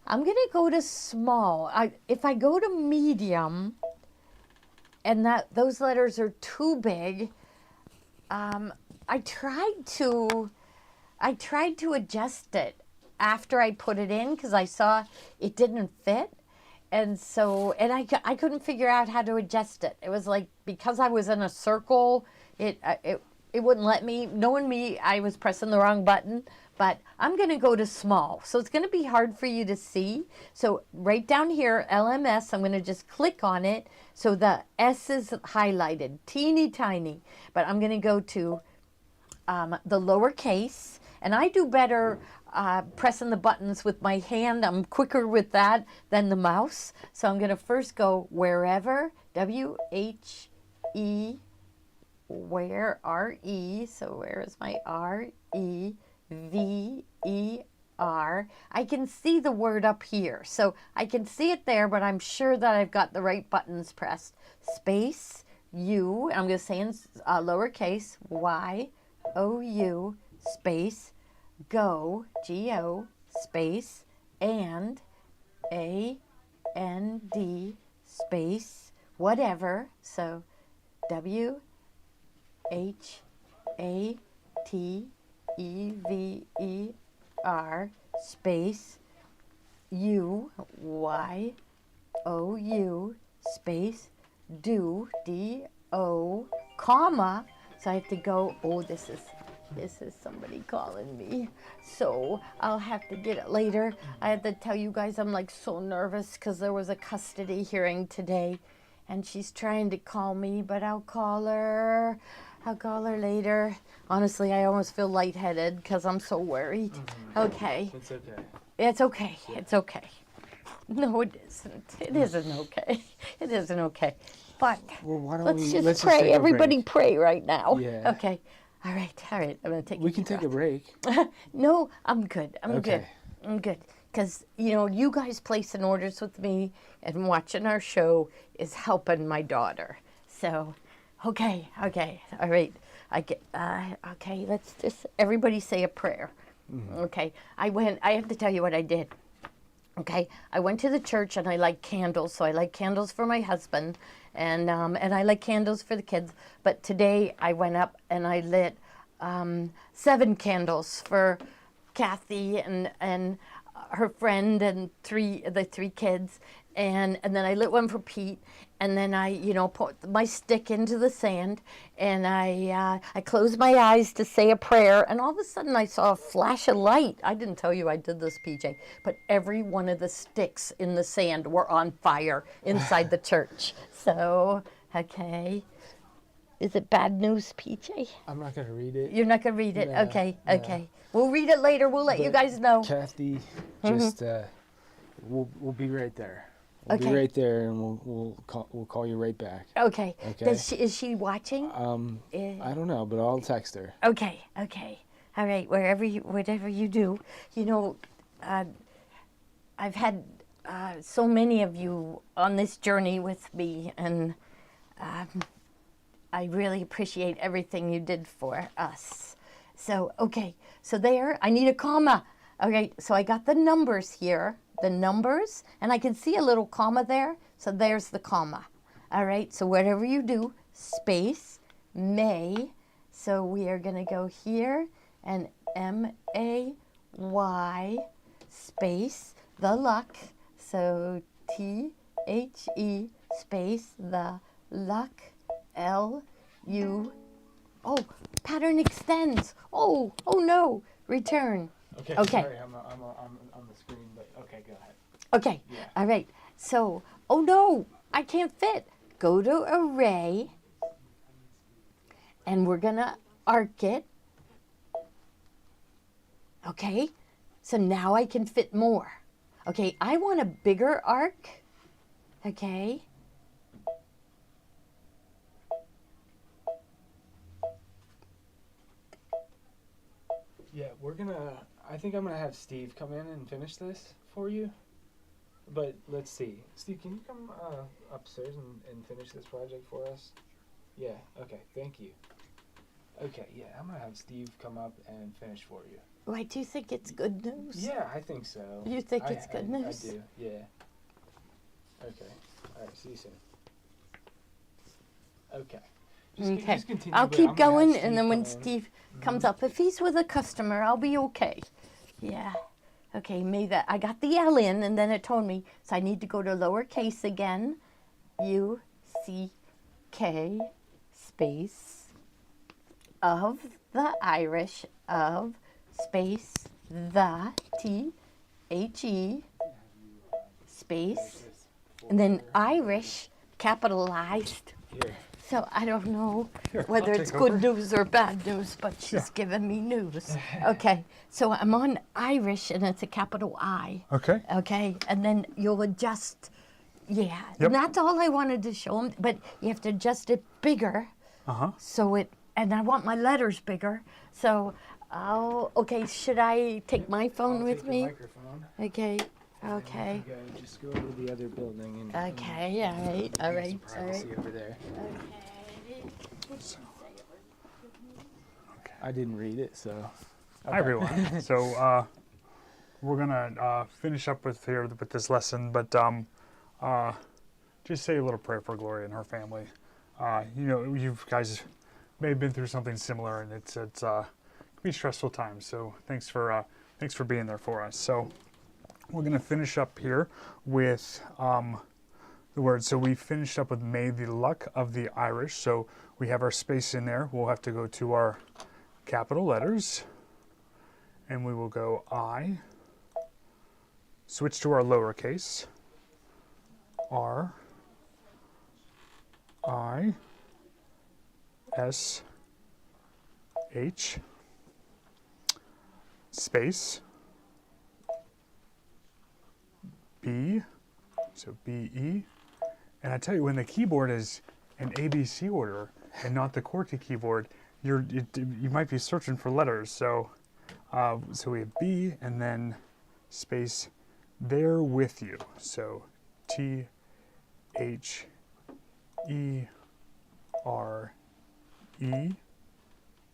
I'm going to go to small. If I go to medium and those letters are too big, I tried to adjust it after I put it in because I saw it didn't fit. And so, and I couldn't figure out how to adjust it. It was like, because I was in a circle, it wouldn't let me. Knowing me, I was pressing the wrong button. But I'm going to go to small. So it's going to be hard for you to see. So right down here, LMS, I'm going to just click on it. So the S is highlighted, teeny tiny. But I'm going to go to the lowercase. And I do better pressing the buttons with my hand. I'm quicker with that than the mouse. So I'm going to first go wherever, W-H-E, where, R-E. So where is my R-E? V-E-R. I can see the word up here. So I can see it there, but I'm sure that I've got the right buttons pressed. Space, U, I'm going to say in lowercase, Y-O-U, space, go, G-O, space, and, A-N-D, space, whatever. So W-H-A-T, E-V-E-R, space, U-Y-O-U, space, do, D-O, comma. So I have to go, oh, this is somebody calling me. So I'll have to get it later. I have to tell you guys I'm like so nervous because there was a custody hearing today. and she's trying to call me, but I'll call her. I'll call her later. Honestly, I almost feel lightheaded because I'm so worried. Okay. It's okay. It's okay. It's okay. No, it isn't. It isn't okay. It isn't okay. But Well, why don't let's we just take pray. a Everybody break. pray right now. Yeah. Okay. All right. All right. I'm going to take We can take a break. No, I'm good. I'm good. Okay. I'm good. Because, you guys placing orders with me and watching our show is helping my daughter. So, okay. All right. Okay, let's just, everybody say a prayer. Okay. I have to tell you what I did. Okay, I went to the church and I like candles, so I like candles for my husband, and I like candles for the kids. But today I went up and I lit 7 candles for Kathy and her friend and the three kids, and then I lit one for Pete, and then I put my stick into the sand, and I closed my eyes to say a prayer, and all of a sudden I saw a flash of light. I didn't tell you I did this, PJ, but every one of the sticks in the sand were on fire inside the church. So, okay. Is it bad news, PJ? I'm not going to read it. You're not going to read it? No, Okay, no. okay. We'll read it later. We'll let you guys know. Kathy, just we'll be right there. We'll be Okay. right there, and we'll call you right back. Okay. Okay. Is she watching? I don't know, but I'll text her. Okay. All right. Whatever you do, I've had so many of you on this journey with me, and I really appreciate everything you did for us. So, okay. So there, I need a comma. All right. So I got the numbers here, and I can see a little comma there. So there's the comma. All right. So whatever you do, space, May. So we are going to go here and MAY space, the luck. So THE space, the luck. LU. Oh, pattern extends. Oh no. Return. Okay. Okay. Sorry, I'm on the screen, but okay, go ahead. Okay. Yeah. All right. So, oh no, I can't fit. Go to array, and we're gonna arc it. Okay. So now I can fit more. Okay. I want a bigger arc. Okay. Yeah, I think I'm gonna have Steve come in and finish this for you. But let's see. Steve, can you come upstairs and finish this project for us? Yeah, okay, thank you. Okay, yeah, I'm gonna have Steve come up and finish for you. Why do you think it's good news? Yeah, I think so. You think it's good news? I do, yeah. Okay, alright, see you soon. Okay. Just continue, I'll but keep I'm gonna have going, Steve and then when come in. Steve comes up, if he's with a customer, I'll be okay. Yeah. Okay, I got the L in, and then it told me, so I need to go to lowercase again. UCK space of the Irish of space the THE space, and then Irish capitalized. Here. So I don't know Sure, whether I'll it's take good over. news or bad news, but she's giving me news. Okay, so I'm on Irish, and it's a capital I. Okay. Okay, and then you'll adjust. Yeah, Yep. and that's all I wanted to show them, but you have to adjust it bigger. So and I want my letters bigger. So, okay, should I take my phone I'll with take me? the microphone. Okay, and okay. you go, just go to the other building and Okay, all right, all right, some all right. privacy over there. Okay. I didn't read it, so. Hi everyone. So we're gonna finish up with this lesson, but just say a little prayer for Gloria and her family. You guys may have been through something similar, and it's can be stressful times. So thanks for being there for us. So we're gonna finish up here with the word. So we finished up with May the luck of the Irish. So we have our space in there. We'll have to go to our capital letters, and we will go I, switch to our lowercase, R, I S H space B, so B-E. And I tell you, when the keyboard is an ABC order and not the QWERTY keyboard, you might be searching for letters. So, so we have B and then space there with you. So T-H-E-R-E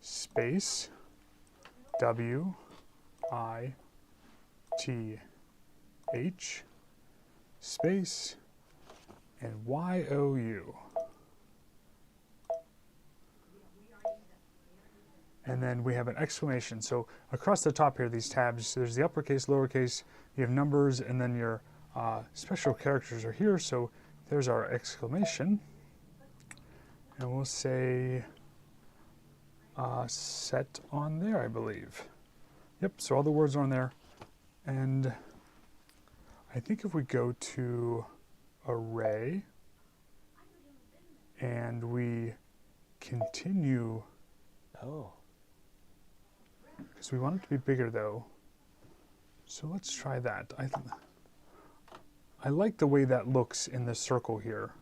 space W-I-T-H space and Y-O-U. And then we have an exclamation. So across the top here, these tabs, there's the uppercase, lowercase, you have numbers, and then your special characters are here. So there's our exclamation. And we'll say set on there, I believe. Yep, so all the words are on there. And I think if we go to array and we continue, because we want it to be bigger though, so let's try that. I like the way that looks in the circle here.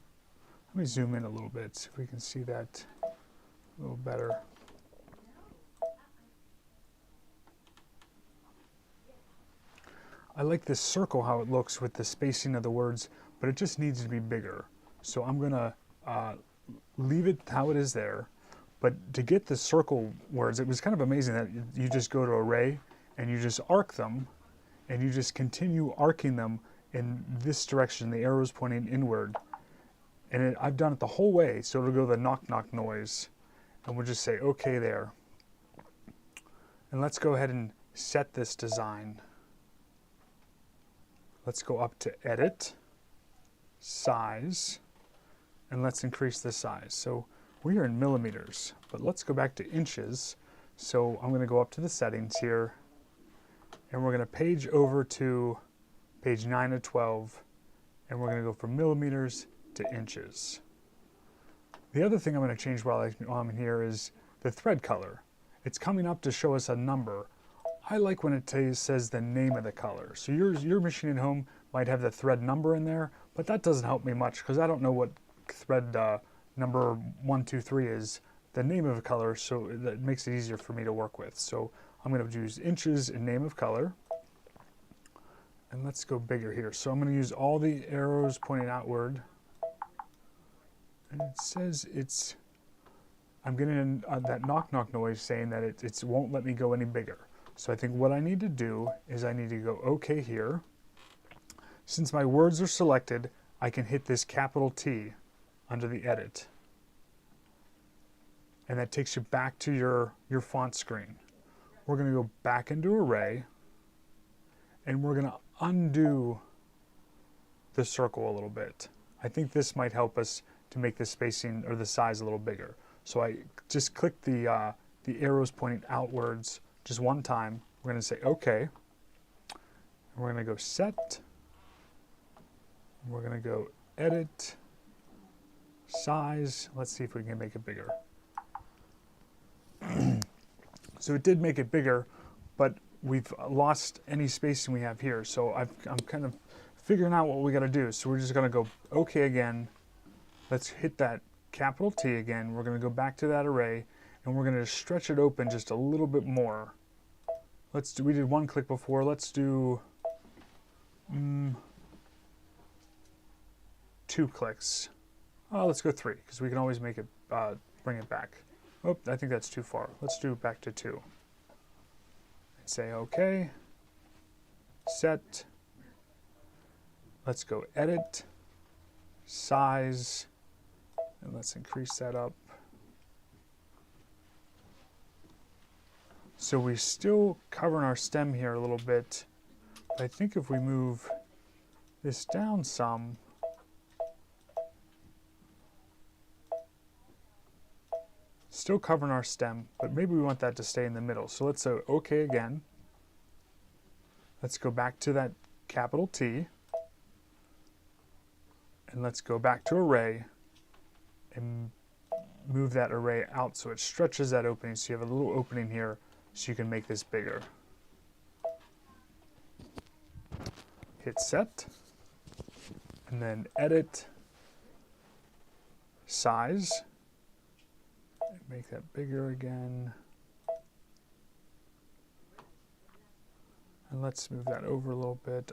Let me zoom in a little bit, see if we can see that a little better. I like this circle, how it looks with the spacing of the words, but it just needs to be bigger. So I'm going to leave it how it is there. But to get the circle words, it was kind of amazing that you just go to array and you just arc them and you just continue arcing them in this direction, the arrows pointing inward. And I've done it the whole way, so it'll go the knock knock noise. And we'll just say okay there. And let's go ahead and set this design. Let's go up to edit, size, and let's increase the size. So we are in millimeters, but let's go back to inches. So I'm going to go up to the settings here, and we're going to page over to page 9 of 12, and we're going to go from millimeters to inches. The other thing I'm going to change while I'm in here is the thread color. It's coming up to show us a number. I like when it says the name of the color. So your machine at home might have the thread number in there, but that doesn't help me much because I don't know what thread number 1, 2, 3 is, the name of a color, so that makes it easier for me to work with. So I'm going to use inches and name of color. And let's go bigger here. So I'm going to use all the arrows pointing outward. And it says it's, I'm getting that knock knock noise saying that it won't let me go any bigger. So I think what I need to do is I need to go OK here. Since my words are selected, I can hit this capital T under the edit. And that takes you back to your font screen. We're going to go back into array, and we're going to undo the circle a little bit. I think this might help us to make the spacing or the size a little bigger. So I just click the arrows pointing outwards just one time. We're going to say OK. We're going to go set. We're going to go edit, size. Let's see if we can make it bigger. So it did make it bigger, but we've lost any spacing we have here. So I'm kind of figuring out what we got to do. So we're just going to go OK again. Let's hit that capital T again. We're going to go back to that array, and we're going to stretch it open just a little bit more. Let's do. We did one click before. Let's do 2 clicks. Oh, let's go 3 because we can always make it bring it back. Oh, I think that's too far. Let's do back to 2. And say OK. Set. Let's go edit, size, and let's increase that up. So we're still covering our stem here a little bit. But I think if we move this down some, still covering our stem, but maybe we want that to stay in the middle. So let's say OK again. Let's go back to that capital T. And let's go back to array. and move that array out so it stretches that opening, so you have a little opening here so you can make this bigger. Hit set, and then edit, size, and make that bigger again. And let's move that over a little bit.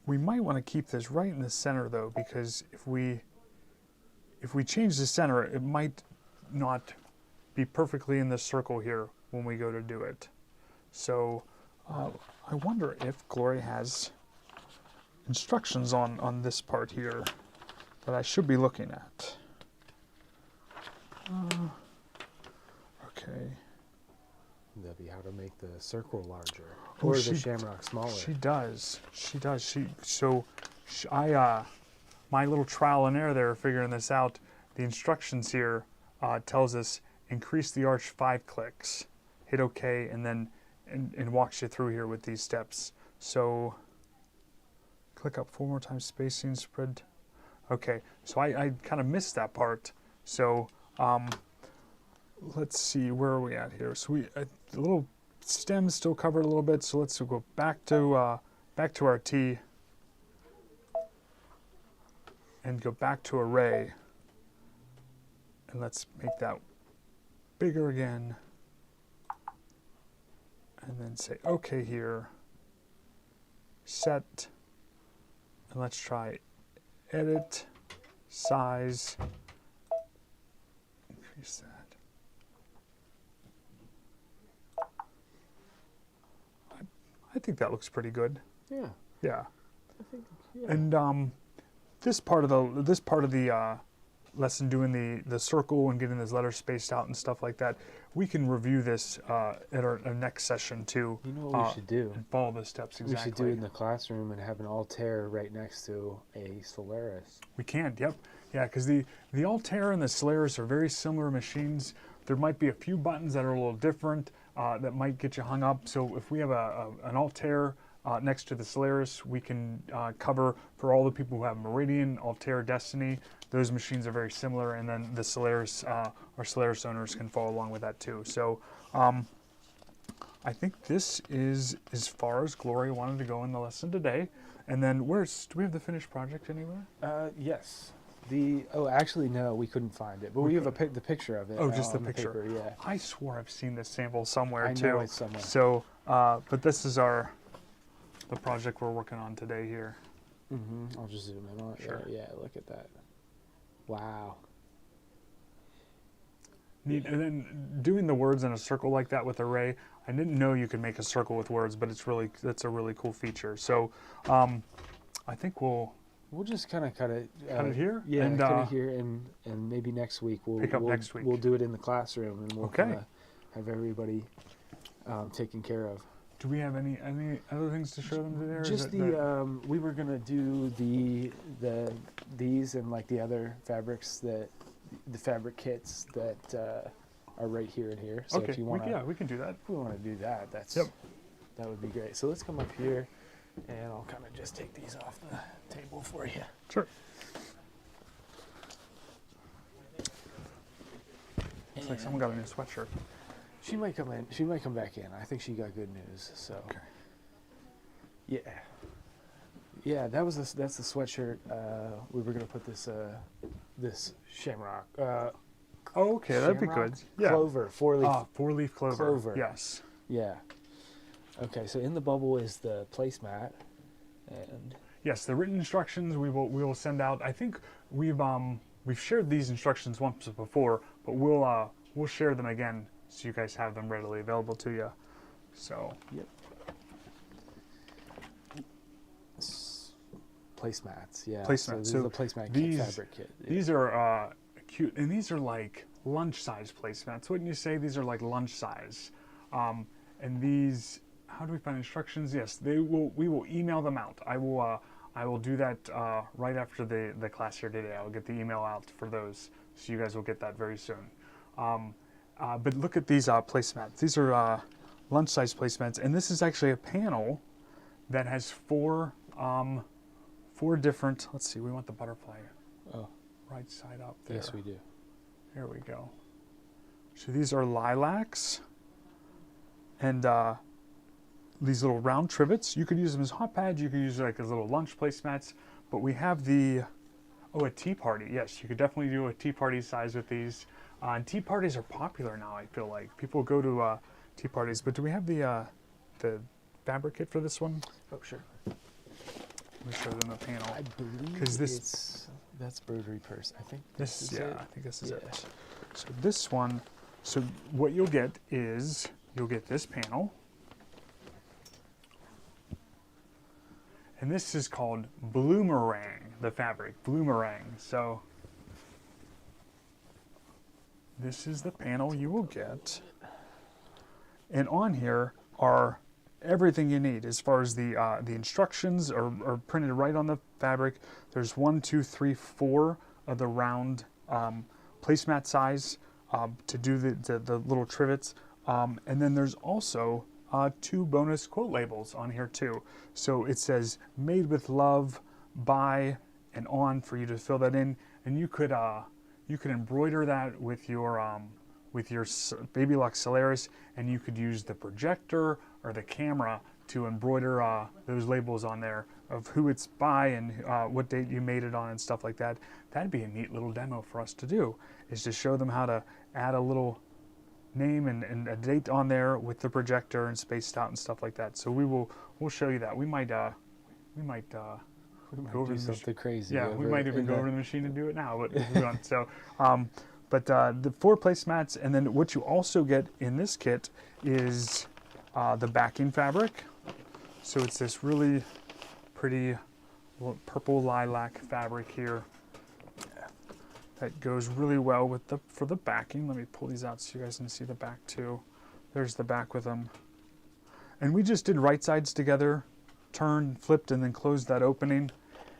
We might want to keep this right in the center though, because if we change the center, it might not be perfectly in the circle here when we go to do it. So I wonder if Glory has instructions on this part here that I should be looking at. Okay. That'd be how to make the circle larger, or the shamrock smaller. She does. My little trial and error there, figuring this out. The instructions here tells us increase the arch 5 clicks, hit OK, and then and walks you through here with these steps. So click up 4 more times, spacing, spread. Okay, so I kind of missed that part. So let's see, where are we at here? So the little stem's still covered a little bit. So let's go back to our T and go back to array, and let's make that bigger again, and then say OK here, set, and let's try edit, size, increase that. I think that looks pretty good. Yeah. Yeah. I think, yeah. And this part of the lesson, doing the circle and getting those letters spaced out and stuff like that, we can review this at our next session too. You know what we should do? And follow the steps exactly. We should do it in the classroom and have an Altair right next to a Solaris. We can, yep. Yeah, because the Altair and the Solaris are very similar machines. There might be a few buttons that are a little different that might get you hung up. So if we have an Altair next to the Solaris, we can cover for all the people who have Meridian, Altair, Destiny. Those machines are very similar, and then the Solaris, our Solaris owners can follow along with that too. So I think this is as far as Glory wanted to go in the lesson today. And then do we have the finished project anywhere? Yes. Actually, no, we couldn't find it, but we have the picture of it. Oh, just the on picture. paper, yeah. I swore I've seen this sample somewhere too. I know it's somewhere. So, but this is the project we're working on today here. Mm-hmm. I'll just zoom in on it. Sure. Yeah, look at that. Wow. Neat. And then doing the words in a circle like that with array, I didn't know you could make a circle with words, but that's a really cool feature. So, I think we'll just kind of cut it here. Yeah, and, cut it here, and maybe next week next week. We'll do it in the classroom, and we'll Okay. have everybody taken care of. Do we have any other things to show them today? Or Just we were gonna do these and like the other fabrics, the fabric kits that are right here and here. So okay. if you want, we can do that. if we want to do that, that would be great. So let's come up here, and I'll kind of just take these off the table for you. Sure. Looks like someone got a new sweatshirt. She might come in. She might come back in. I think she got good news. So, Okay. yeah. That's the sweatshirt. We were gonna put this shamrock. Okay, that'd be shamrock good. Yeah. Clover, 4-leaf. 4-leaf clover. Clover. Yes. Yeah. Okay, so in the bubble is the placemat, and Yes, the written instructions we will send out. I think we've shared these instructions once before, but we'll share them again so you guys have them readily available to you. So. yep. Placemats, yeah. Placemats. So, the placemat kit, fabric kit. Yeah. These are cute, and these are like lunch-size placemats. Wouldn't you say these are like lunch-size? And these, how do we find instructions? Yes, we will email them out. I will do that right after the class here today. I'll get the email out for those, so you guys will get that very soon. But look at these placemats. These are lunch-size placemats, and this is actually a panel that has four different. Let's see. We want the butterfly right side up there. Yes, we do. There we go. So these are lilacs, and these little round trivets. You could use them as hot pads. You could use like as little lunch placemats. But we have the, a tea party. Yes, you could definitely do a tea party size with these. And tea parties are popular now, I feel like. People go to tea parties. But do we have the fabric kit for this one? Oh, sure. Let me show them the panel. I believe 'Cause this- that's embroidery purse. I think This is yeah, it. I think this is Yeah. it. So this one, so what you'll get is you'll get this panel, and this is called Bloomerang, the fabric, Bloomerang. So this is the panel you will get, and on here are everything you need as far as the instructions are printed right on the fabric. There's 1, 2, 3, 4 of the round placemat size to do the little trivets, and then there's also 2 bonus quote labels on here too. So it says "Made with Love," "By," and "On" for you to fill that in, and you could embroider that with your Baby Lock Solaris, and you could use the projector or the camera to embroider those labels on there of who it's by and what date you made it on and stuff like that. That'd be a neat little demo for us to do, is to show them how to add a little name and a date on there with the projector and spaced out and stuff like that. So we'll show you that. We might go over do the something crazy. yeah, we over might it even in go the- over the machine and do it now. But if we want. So, the 4 placemats, and then what you also get in this kit is the backing fabric. So it's this really pretty purple lilac fabric here that goes really well with for the backing. Let me pull these out so you guys can see the back too. There's the back with them. And we just did right sides together, turned, flipped, and then closed that opening.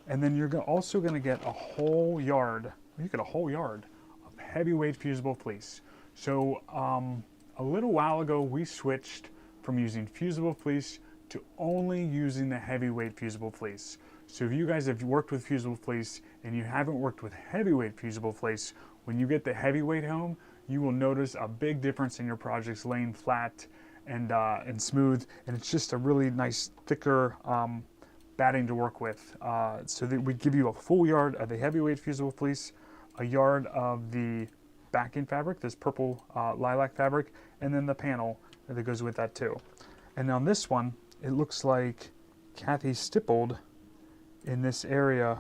And then you're also going to get a whole yard. You get a whole yard of heavyweight fusible fleece. So a little while ago, we switched from using fusible fleece to only using the heavyweight fusible fleece. So if you guys have worked with fusible fleece and you haven't worked with heavyweight fusible fleece, when you get the heavyweight home, you will notice a big difference in your projects laying flat and smooth, and it's just a really nice thicker batting to work with. So that we give you a full yard of the heavyweight fusible fleece, a yard of the backing fabric, this purple lilac fabric, and then the panel that goes with that too. And on this one, it looks like Kathy stippled in this area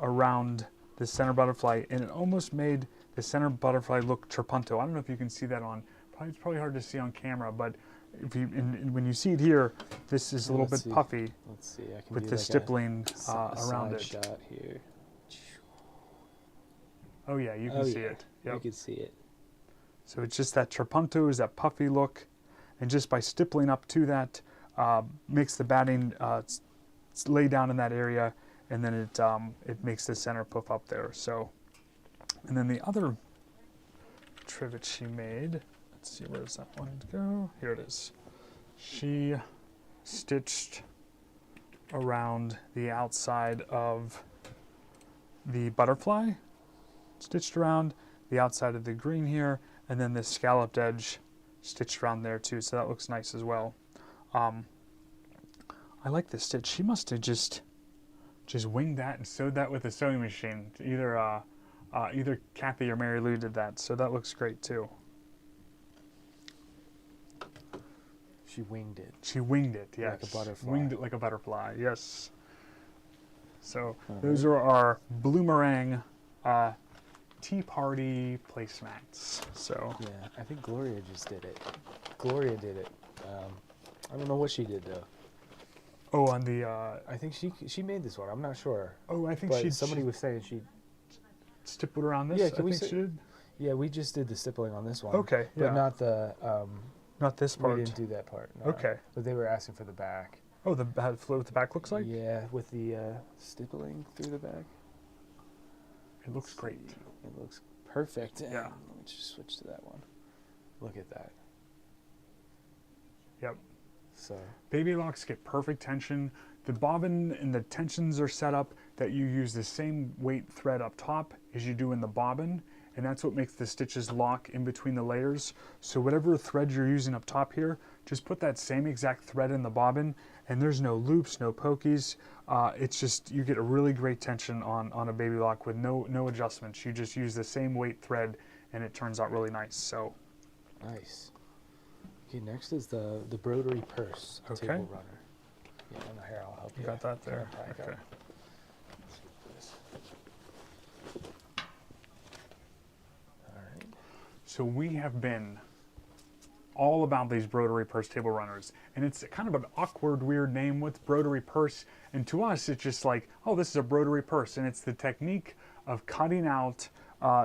around the center butterfly, and it almost made the center butterfly look trapunto. I don't know if you can see that on, it's probably hard to see on camera, but if you, when you see it here, this is a little bit puffy Let's see. I can with do the like stippling a around side it. shot here. Oh yeah, you can see it. You Yep. can see it. So it's just that trapunto is that puffy look, and just by stippling up to that, makes the batting lay down in that area, and then it makes the center puff up there. So, and then the other trivet she made, let's see, where does that one go? Here it is. She stitched around the outside of the butterfly, stitched around the outside of the green here, and then this scalloped edge stitched around there too, so that looks nice as well. I like this stitch. She must have just winged that and sewed that with a sewing machine. Either Kathy or Mary Lou did that, so that looks great too. She winged it. She winged it, yes. Like a butterfly. Winged it like a butterfly, yes. So those are our Bloomerang tea party placemats. So Yeah, I think Gloria just did it. Gloria did it. I don't know what she did though. oh, on the I think she made this one. I'm not sure. oh, I think But she somebody was saying she. stippled around this. Yeah, I can we think say- she did. Yeah, we just did the stippling on this one. Okay, But yeah. not the. Not this We part. didn't do that part. No. Okay. But they were asking for the back. Oh, how what the back looks like? Yeah, with the stippling through the back. It looks great. It looks perfect. Yeah. Let me just switch to that one. Look at that. Yep. So. Baby locks get perfect tension. the bobbin and the tensions are set up that you use the same weight thread up top as you do in the bobbin, and that's what makes the stitches lock in between the layers. So whatever thread you're using up top here, just put that same exact thread in the bobbin, and there's no loops, no pokies. It's just, you get a really great tension on a baby lock with no adjustments. You just use the same weight thread, and it turns out really nice. So Nice. Okay, next is the broderie purse Okay. table runner. Yeah, no, here, I'll help you. you got that there. Kinda pack Okay. up. Let's see this. All right. So we have been all about these broderie purse table runners, and it's kind of an awkward, weird name. What's broderie purse? And to us, it's just like, oh, this is a broderie purse, and it's the technique of cutting out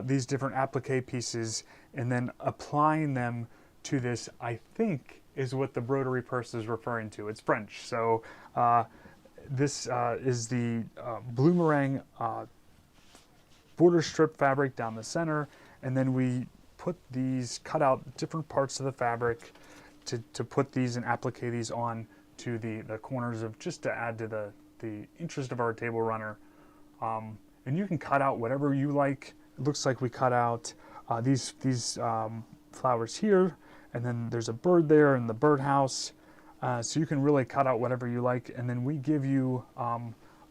these different applique pieces and then applying them to this, I think, is what the broderie purse is referring to. It's French. So this is the bloomerang border strip fabric down the center, and then we put these, cut out different parts of the fabric to put these and applique these on to the corners of, just to add to the interest of our table runner. And you can cut out whatever you like. It looks like we cut out these flowers here, and then there's a bird there in the birdhouse. So you can really cut out whatever you like, and then we give you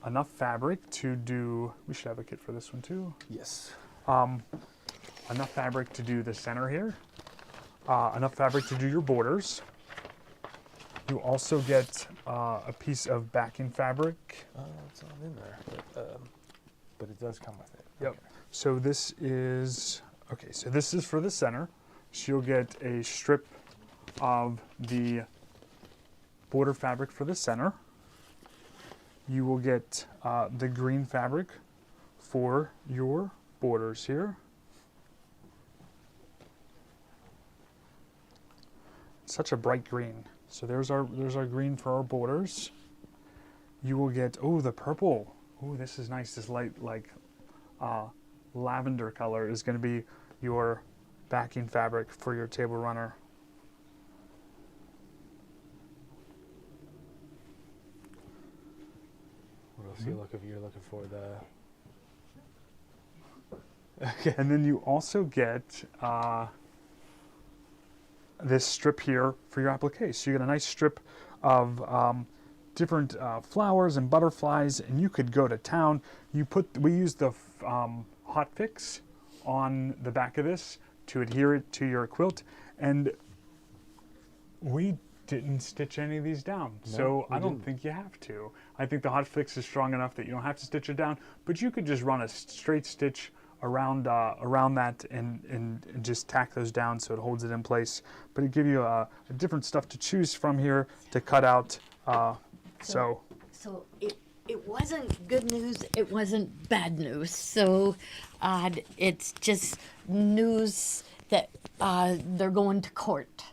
enough fabric to do, we should have a kit for this one too. Yes. Enough fabric to do the center here, enough fabric to do your borders. You also get a piece of backing fabric. It's not in there, but it does come with it. Yep. Okay. So this is, okay, so this is for the center. So you'll get a strip of the border fabric for the center. You will get the green fabric for your borders here. Such a bright green. So there's our green for our borders. You will get, oh, the purple. Oh, this is nice. This light, like lavender color is going to be your backing fabric for your table runner. What else you're looking for? The. Okay. And then you also get this strip here for your applique. So you get a nice strip of different flowers and butterflies, and you could go to town. We use the hot fix on the back of this to adhere it to your quilt, and we didn't stitch any of these down. No, So we I don't didn't. think you have to. I think the hot fix is strong enough that you don't have to stitch it down, but you could just run a straight stitch around that and just tack those down so it holds it in place. But it gives you a different stuff to choose from here to cut out. So So it wasn't good news, it wasn't bad news. So it's just news that they're going to court.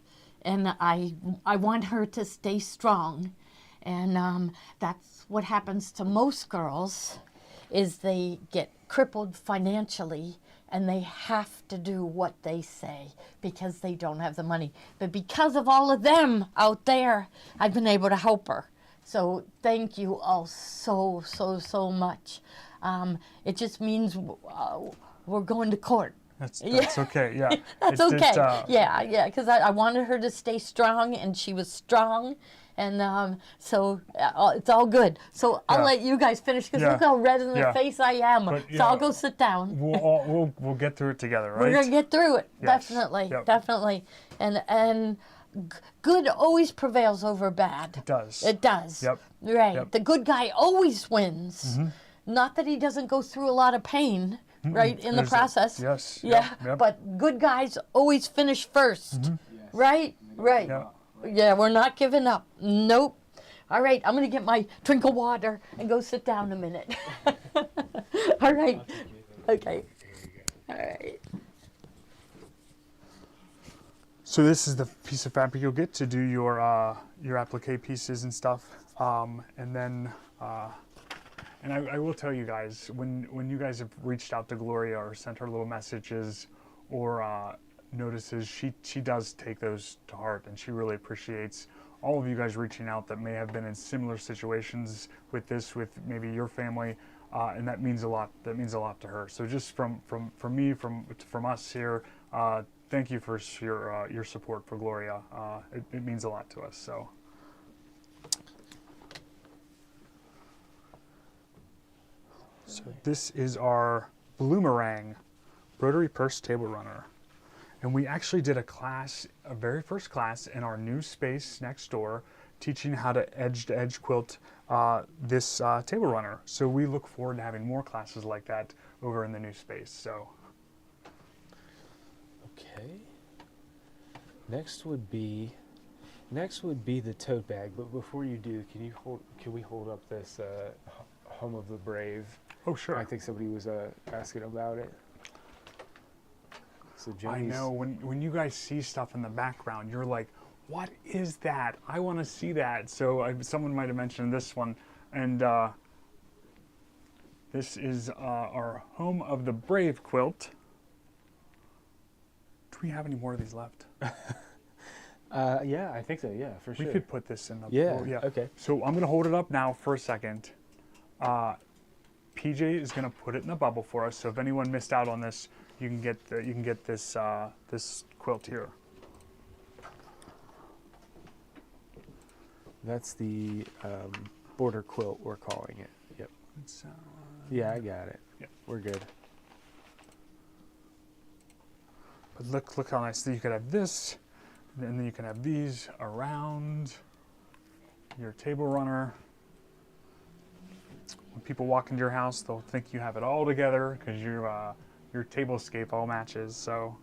And I want her to stay strong. And that's what happens to most girls, is they get crippled financially and they have to do what they say because they don't have the money. But because of all of them out there, I've been able to help her. So thank you all so much. It just means we're going to court. that's Yeah. okay. Yeah, That's It's okay. just, Yeah, because I wanted her to stay strong, and she was strong. And so it's all good. So I'll Yeah. let you guys finish, because Yeah. look how red in the Yeah. face I am. But, So I'll yeah. go sit down. we'll get through it together, right? We're gonna get through it. Yes. Definitely, Yep. definitely. And good always prevails over bad. It does. It does. Yep. Right. Yep. The good guy always wins. Not that he doesn't go through a lot of pain, right, in the There's process. yes. Yeah. Yep. Yep. But good guys always finish first. Yes. Right? Right. Yeah. Yeah, we're not giving up. Nope. All right, I'm going to get my drink of water and go sit down a minute. All right. Okay. All right. So this is the piece of fabric you'll get to do your applique pieces and stuff, and then and I will tell you guys, when you guys have reached out to Gloria or sent her little messages or notices, she does take those to heart, and she really appreciates all of you guys reaching out that may have been in similar situations with this, with maybe your family, and that means a lot. That means a lot to her. So just from me, from us here, thank you for your support for Gloria. It means a lot to us. So. So this is our Bloomerang Rotary Purse Table Runner. And we actually did a class, a very first class in our new space next door, teaching how to edge quilt this table runner. So we look forward to having more classes like that over in the new space. So. Okay. Next would be the tote bag. But before you do, can we hold up this Home of the Brave? Oh, sure. I think somebody was asking about it. So I know, when you guys see stuff in the background, you're like, what is that? I want to see that. So someone might have mentioned this one. And this is our Home of the Brave quilt. Do we have any more of these left? Yeah, I think so. Yeah, for sure. We could put this in the... Yeah, well, yeah. okay. So I'm going to hold it up now for a second. PJ is going to put it in a bubble for us. So if anyone missed out on this, you can get this this quilt here. That's the border quilt, we're calling it. Yep. Yeah, I got it. Yep. We're good. But look how nice. So you could have this, and then you can have these around your table runner. When people walk into your house, they'll think you have it all together because your tablescape all matches. So,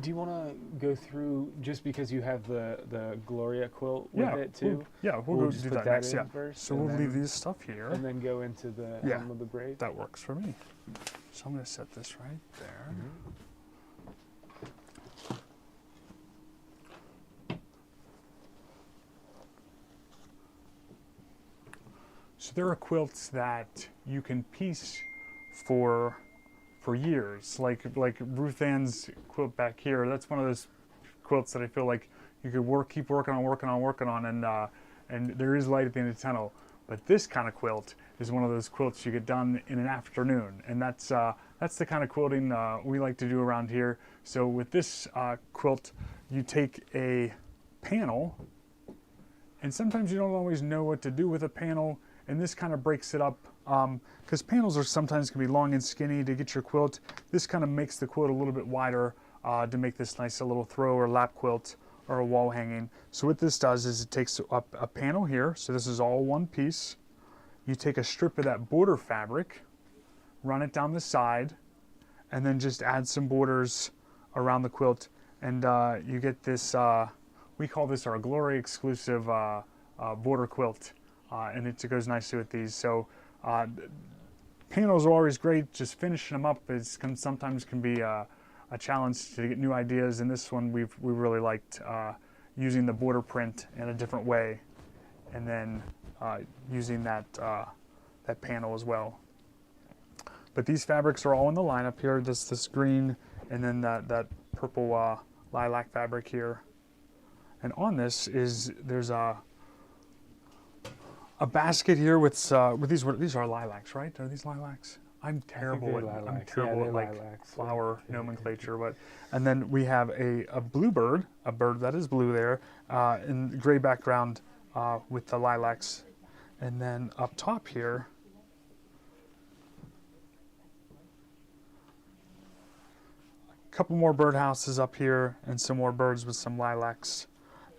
do you want to go through, just because you have the Gloria quilt with it too? We'll go just do put that next. in Yeah. first, So we'll leave these stuff here, and then go into the Home of the Brave. That works for me. So I'm going to set this right there. Mm-hmm. So there are quilts that you can piece for years, like Ruth Ann's quilt back here. That's one of those quilts that I feel like you could keep working on, and there is light at the end of the tunnel. But this kind of quilt is one of those quilts you get done in an afternoon, and that's the kind of quilting we like to do around here. So with this quilt, you take a panel, and sometimes you don't always know what to do with a panel. And this kind of breaks it up, because panels are sometimes can be long and skinny to get your quilt. This kind of makes the quilt a little bit wider to make this nice little throw or lap quilt or a wall hanging. So what this does is it takes up a panel here. So this is all one piece. You take a strip of that border fabric, run it down the side, and then just add some borders around the quilt. And you get this, we call this our Glory exclusive border quilt. And it goes nicely with these. So panels are always great. Just finishing them up sometimes can be a challenge to get new ideas. And this one we really liked using the border print in a different way, and then using that panel as well. But these fabrics are all in the lineup here. This green, and then that purple lilac fabric here. And on this there's a basket here with these are lilacs, right? Are these lilacs? I'm terrible at like flower nomenclature, and then we have a bluebird, a bird that is blue there, in gray background with the lilacs, and then up top here, a couple more birdhouses up here, and some more birds with some lilacs,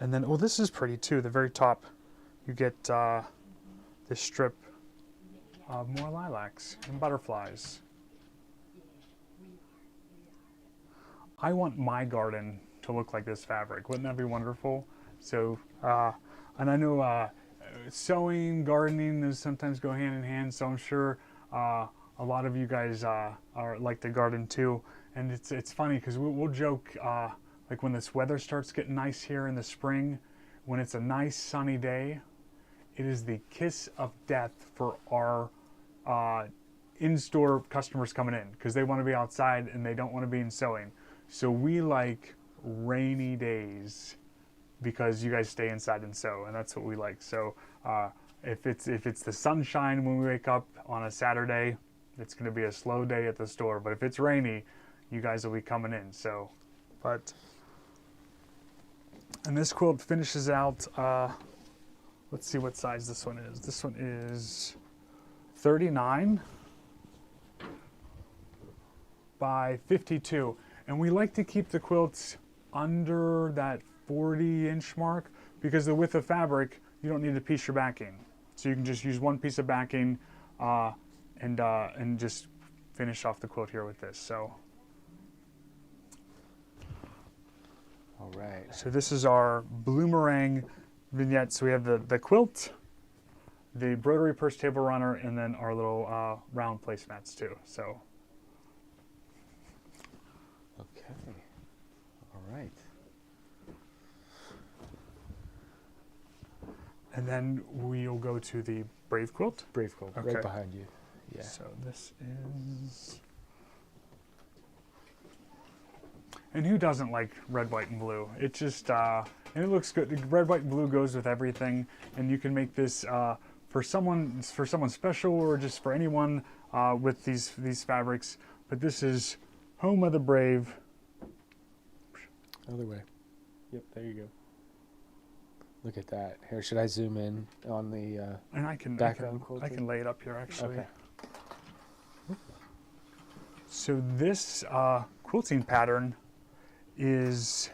and then this is pretty too. The very top, you get this strip of more lilacs and butterflies. I want my garden to look like this fabric. Wouldn't that be wonderful? So, and I know sewing, gardening sometimes go hand in hand, so I'm sure a lot of you guys like to garden too. And it's funny because we'll joke, like when this weather starts getting nice here in the spring, when it's a nice sunny day, it is the kiss of death for our in-store customers coming in, because they want to be outside and they don't want to be in sewing. So we like rainy days because you guys stay inside and sew, and that's what we like. So if it's the sunshine when we wake up on a Saturday, it's going to be a slow day at the store. But if it's rainy, you guys will be coming in. So, and this quilt finishes out. Let's see what size this one is. This one is 39 by 52, and we like to keep the quilts under that 40-inch mark because the width of fabric, you don't need to piece your backing, so you can just use one piece of backing and just finish off the quilt here with this. So, All right. so this is our bloomerang vignette. So we have the quilt, the embroidery purse table runner, and then our little round placemats too. So. Okay. All right. And then we'll go to the Brave quilt. Brave quilt, Okay. right behind you. Yeah. So this is. And who doesn't like red, white, and blue? It just and it looks good. The red, white, and blue goes with everything, and you can make this for someone special or just for anyone with these fabrics. But this is Home of the Brave. Other way. Yep, there you go. Look at that. Here, should I zoom in on the And I can lay it up here actually. Okay. So this quilting pattern is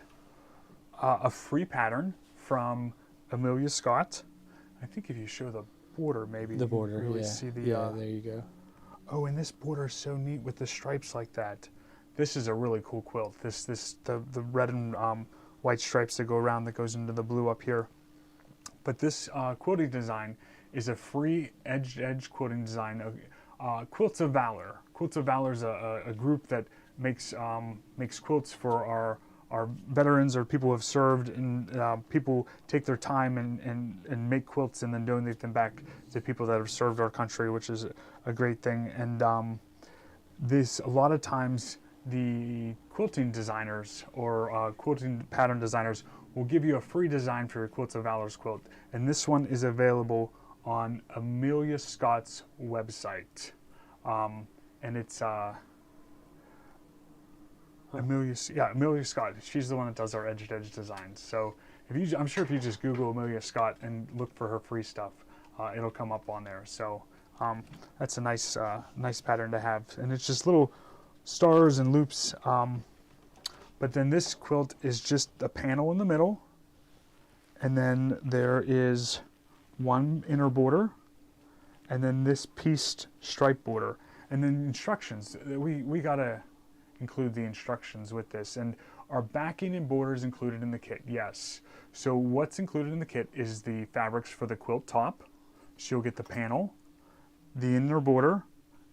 a free pattern from Amelia Scott. I think if you show the border, maybe The you border, can really yeah. see the. Yeah, there you go. Oh, and this border is so neat with the stripes like that. This is a really cool quilt. The red and white stripes that go around that goes into the blue up here. But this quilting design is a free edge quilting design. Quilts of Valor. Quilts of Valor is a group that makes quilts for our veterans or people who have served, and people take their time and make quilts and then donate them back to people that have served our country, which is a great thing. And a lot of times the quilting designers or quilting pattern designers will give you a free design for your Quilts of Valor's quilt, and this one is available on Amelia Scott's website, and it's Amelia Scott. She's the one that does our edge designs. So I'm sure if you just Google Amelia Scott and look for her free stuff, it'll come up on there. So that's a nice pattern to have, and it's just little stars and loops. But then this quilt is just a panel in the middle, and then there is one inner border, and then this pieced stripe border, and then instructions. We gotta include the instructions with this, and our backing and borders included in the kit. Yes. So what's included in the kit is the fabrics for the quilt top. So you'll get the panel, the inner border,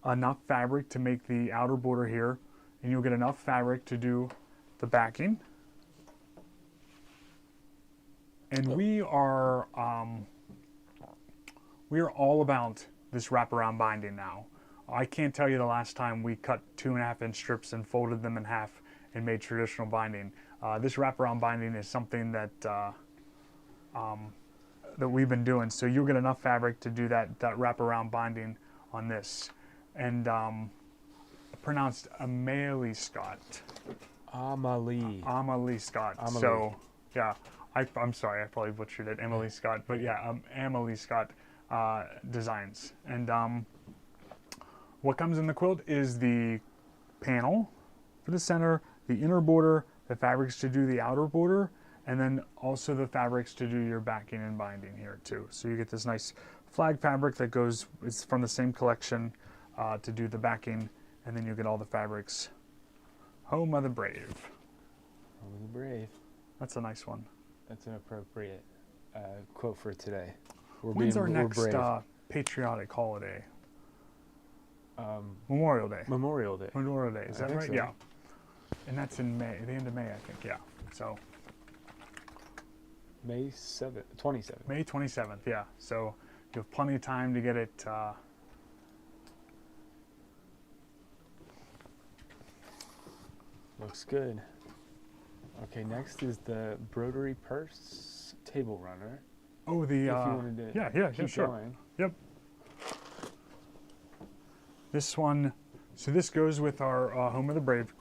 enough fabric to make the outer border here, and you'll get enough fabric to do the backing. And we are all about this wraparound binding now. I can't tell you the last time we cut 2.5-inch strips and folded them in half and made traditional binding. This wraparound binding is something that we've been doing. So you'll get enough fabric to do that wraparound binding on this. And pronounced Amelia Scott. Amelie Scott. Amelie. So, yeah, I'm sorry, I probably butchered it, Emily Scott. But yeah, Amelie Scott designs. And what comes in the quilt is the panel for the center, the inner border, the fabrics to do the outer border, and then also the fabrics to do your backing and binding here too. So you get this nice flag fabric that goes, it's from the same collection to do the backing, and then you get all the fabrics. Home of the Brave. Home of the Brave. That's a nice one. That's an appropriate quote for today. When's our next patriotic holiday? Memorial Day. Memorial Day. Memorial Day. Is that right? So. Yeah. And that's in May, the end of May, I think. Yeah. So. May 7th, 27th. May 27th. Yeah. So you have plenty of time to get it. Looks good. Okay, next is the Embroidery Purse Table Runner. Oh, the, If you wanted to yeah, keep sure. going. Yep. This one, so this goes with our Home of the Brave,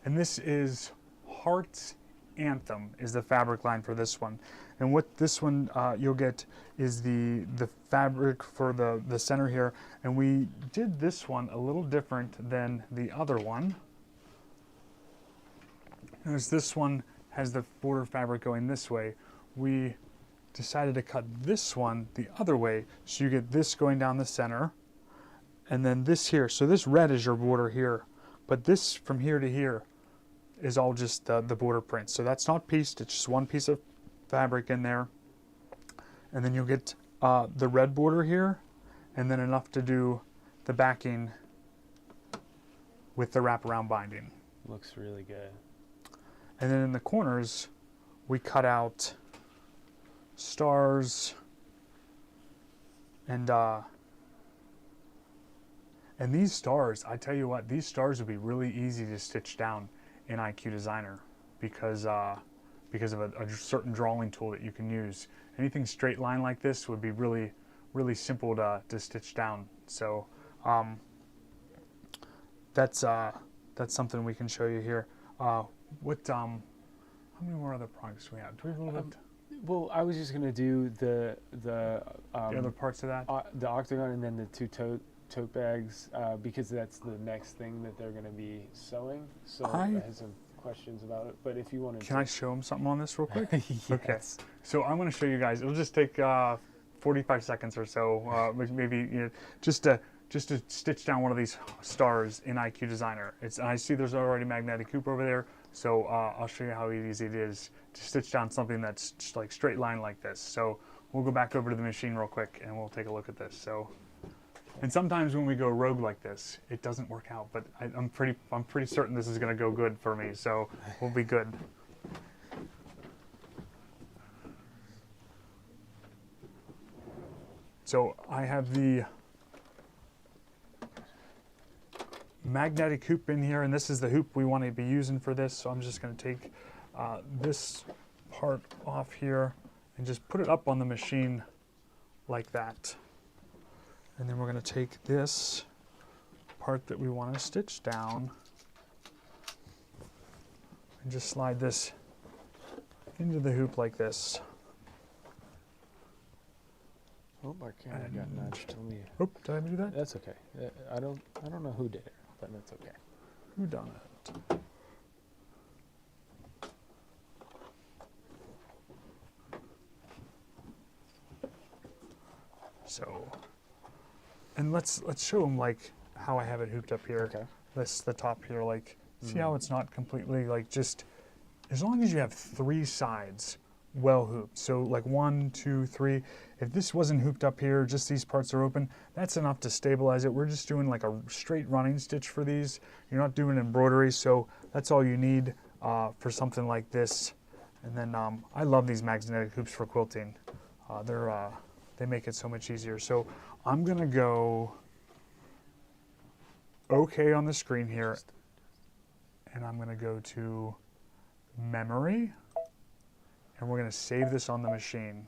and this is Heart's Anthem is the fabric line for this one. And what this one you'll get is the fabric for the center here, and we did this one a little different than the other one. Notice this one has the border fabric going this way. We decided to cut this one the other way, so you get this going down the center, and then this here. So this red is your border here, but this from here to here is all just the border print. So that's not pieced, it's just one piece of fabric in there. And then you'll get the red border here, and then enough to do the backing with the wraparound binding. Looks really good. And then in the corners, we cut out stars and these stars, I tell you what, these stars would be really easy to stitch down in IQ Designer because of a certain drawing tool that you can use. Anything straight line like this would be really, really simple to stitch down. So that's something we can show you here. How many more other products do we have? Do we have a little bit? Well, I was just gonna do the other parts of that? the octagon and then the two tote bags because that's the next thing that they're gonna be sewing. So I had some questions about it, but if you wanted Can I show them something on this real quick? Yes. Okay. So I'm going to show you guys. It'll just take 45 seconds or so, maybe just to stitch down one of these stars in IQ Designer. I see there's already magnetic hoop over there, so I'll show you how easy it is to stitch down something that's just like straight line like this. So we'll go back over to the machine real quick and we'll take a look at this. So, and sometimes when we go rogue like this, it doesn't work out, but I'm pretty certain this is going to go good for me. So we'll be good. So I have the magnetic hoop in here, and this is the hoop we want to be using for this. So I'm just going to take this part off here and just put it up on the machine like that. And then we're going to take this part that we want to stitch down and just slide this into the hoop like this. Oh, our camera got nudged. Oh, did I do that? That's okay. I don't know who did it, but that's okay. Who done it? So, and let's show them like how I have it hooped up here. Okay. This the top here, like see how it's not completely like just as long as you have 3 sides well hooped. So like 1, 2, 3. If this wasn't hooped up here, just these parts are open, that's enough to stabilize it. We're just doing like a straight running stitch for these. You're not doing embroidery, so that's all you need for something like this. And then I love these magnetic hoops for quilting. They make it so much easier. So I'm gonna go okay on the screen here, and I'm gonna go to memory, and we're gonna save this on the machine.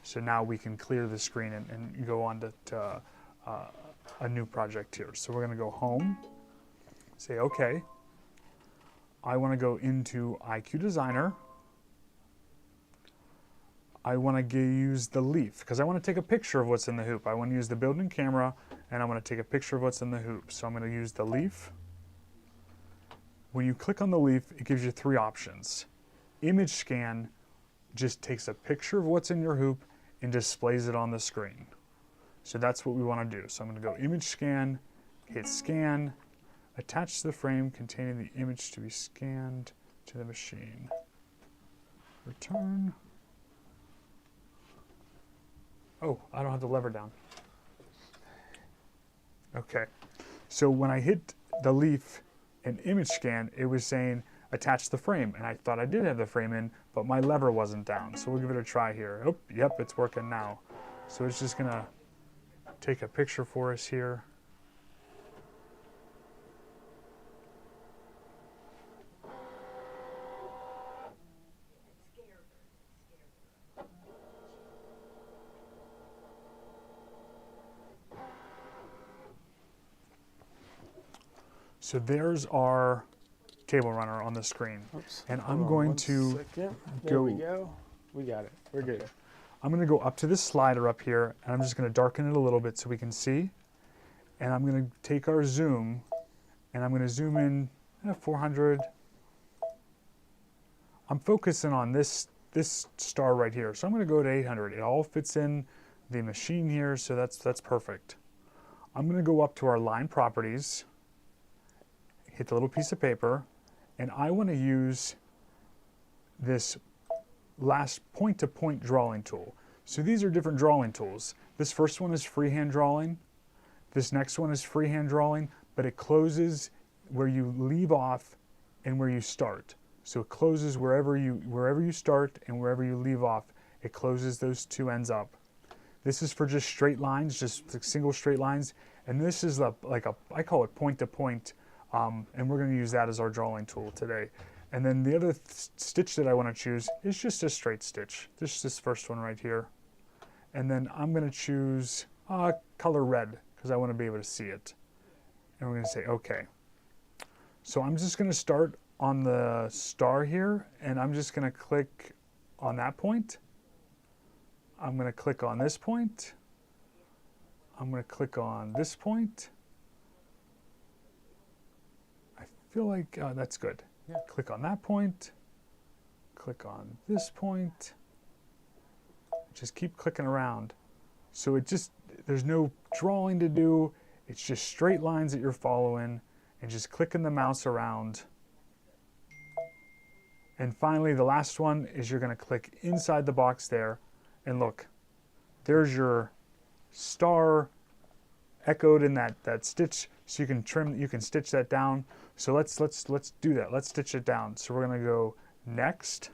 So now we can clear the screen and go on to a new project here. So we're gonna go home, say okay. I wanna go into IQ Designer. I want to use the leaf because I want to take a picture of what's in the hoop. I want to use the built-in camera and I want to take a picture of what's in the hoop. So I'm going to use the leaf. When you click on the leaf, it gives you 3 options. Image scan just takes a picture of what's in your hoop and displays it on the screen. So that's what we want to do. So I'm going to go image scan, hit scan, attach the frame containing the image to be scanned to the machine. Return. Oh, I don't have the lever down. Okay, so when I hit the leaf and image scan, it was saying attach the frame, and I thought I did have the frame in, but my lever wasn't down. So we'll give it a try here. Oh, yep, it's working now. So it's just gonna take a picture for us here. So there's our table runner on the screen. Oops. And Hold I'm on going one to second. There go. we go. We got it. We're good. I'm going to go up to this slider up here, and I'm just going to darken it a little bit so we can see. And I'm going to take our zoom, and I'm going to zoom in 400. I'm focusing on this star right here, so I'm going to go to 800. It all fits in the machine here, so that's perfect. I'm going to go up to our line properties, hit the little piece of paper, and I want to use this last point-to-point drawing tool. So these are different drawing tools. This first one is freehand drawing. This next one is freehand drawing, but it closes where you leave off and where you start. So it closes wherever you start and wherever you leave off. It closes those two ends up. This is for just straight lines, just like single straight lines. And this is I call it point-to-point, and we're going to use that as our drawing tool today. And then the other stitch that I want to choose is just a straight stitch. Just this first one right here. And then I'm going to choose color red because I want to be able to see it. And we're going to say OK. So I'm just going to start on the star here, and I'm just going to click on that point. I'm going to click on this point. I'm going to click on this point. I feel like that's good. Yeah. Click on that point. Click on this point. Just keep clicking around. So there's no drawing to do. It's just straight lines that you're following and just clicking the mouse around. And finally, the last one is you're going to click inside the box there, and look, there's your star echoed in that stitch. So you can stitch that down. So let's do that. Let's stitch it down. So we're going to go next,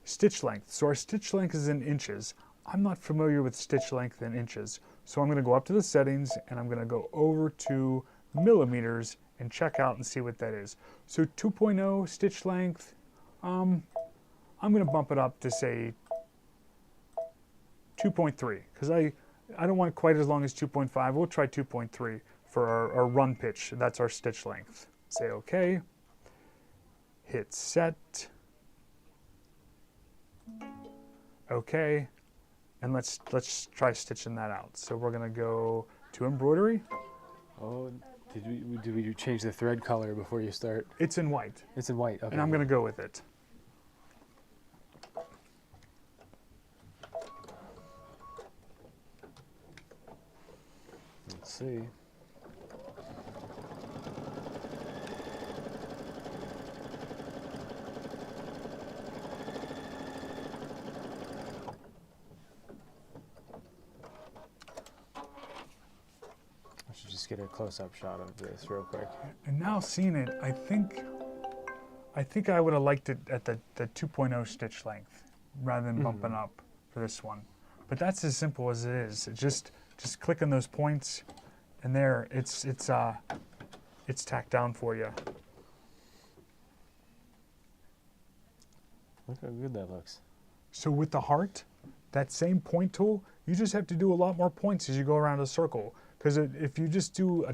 stitch length. So our stitch length is in inches. I'm not familiar with stitch length in inches, so I'm going to go up to the settings and I'm going to go over to millimeters and check out and see what that is. So 2.0 stitch length, I'm going to bump it up to say 2.3 because I don't want it quite as long as 2.5. We'll try 2.3 for our run pitch. That's our stitch length. Say OK. Hit set. OK. And let's try stitching that out. So we're going to go to embroidery. Oh, did we change the thread color before you start? It's in white. It's in white. Okay. And I'm going to go with it. Let's see. I should just get a close-up shot of this real quick. And now seeing it, I think I would have liked it at the 2.0 stitch length rather than bumping up for this one. But that's as simple as it is. Just clicking those points, and there it's tacked down for you. Look how good that looks. So with the heart, that same point tool, you just have to do a lot more points as you go around a circle. Because if you just do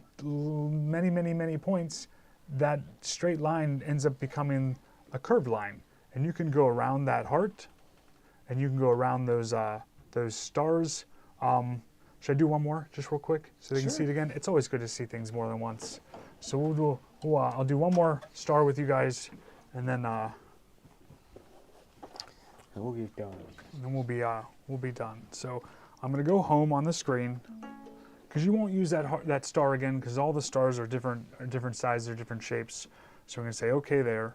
many points, that straight line ends up becoming a curved line. And you can go around that heart, and you can go around those stars. Should I do one more, just real quick, so they can see it again? It's always good to see things more than once. So I'll do one more star with you guys, and then we'll get going. And then we'll be done. So I'm gonna go home on the screen, because you won't use that star again, because all the stars are different sizes, or different shapes. So I'm gonna say OK there,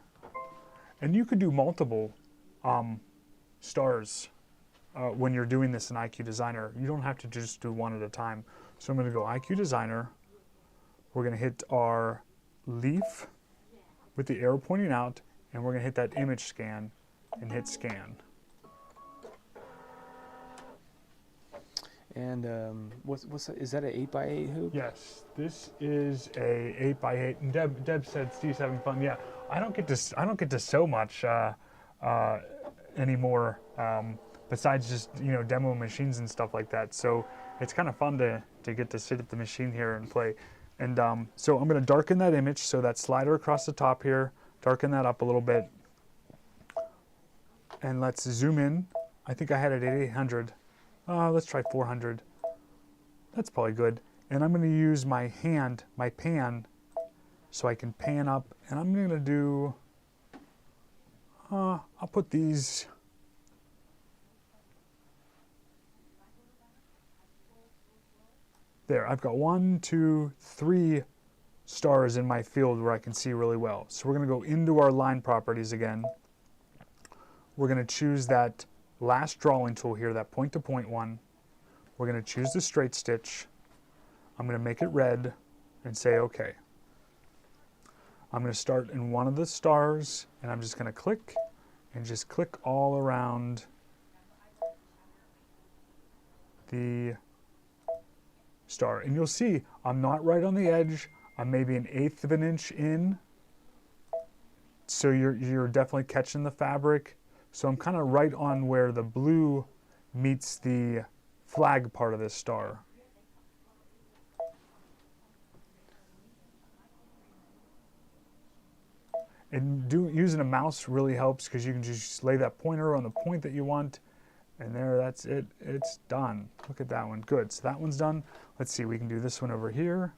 and you could do multiple stars. When you're doing this in IQ Designer, you don't have to just do one at a time. So I'm going to go IQ Designer. We're going to hit our leaf with the arrow pointing out, and we're going to hit that image scan and hit scan. And is that an 8x8 hoop? Yes, this is a 8x8. And Deb said Steve's having fun. Yeah, I don't get to sew much anymore. Besides just demo machines and stuff like that. So it's kind of fun to get to sit at the machine here and play. And so I'm going to darken that image, so that slider across the top here, darken that up a little bit. And let's zoom in. I think I had it at 800. Let's try 400. That's probably good. And I'm going to use my hand, my pan, so I can pan up. And I'm going to do, I'll put these, there. I've got 1, 2, 3 stars in my field where I can see really well. So we're going to go into our line properties again. We're going to choose that last drawing tool here, that point-to-point one. We're going to choose the straight stitch. I'm going to make it red and say OK. I'm going to start in one of the stars, and I'm just going to click and just click all around the star. And you'll see I'm not right on the edge. I'm maybe 1/8 of an inch in. So you're definitely catching the fabric. So I'm kind of right on where the blue meets the flag part of this star. And using a mouse really helps, because you can just lay that pointer on the point that you want, and there, that's it. It's done. Look at that one. Good. So that one's done. Let's see. We can do this one over here.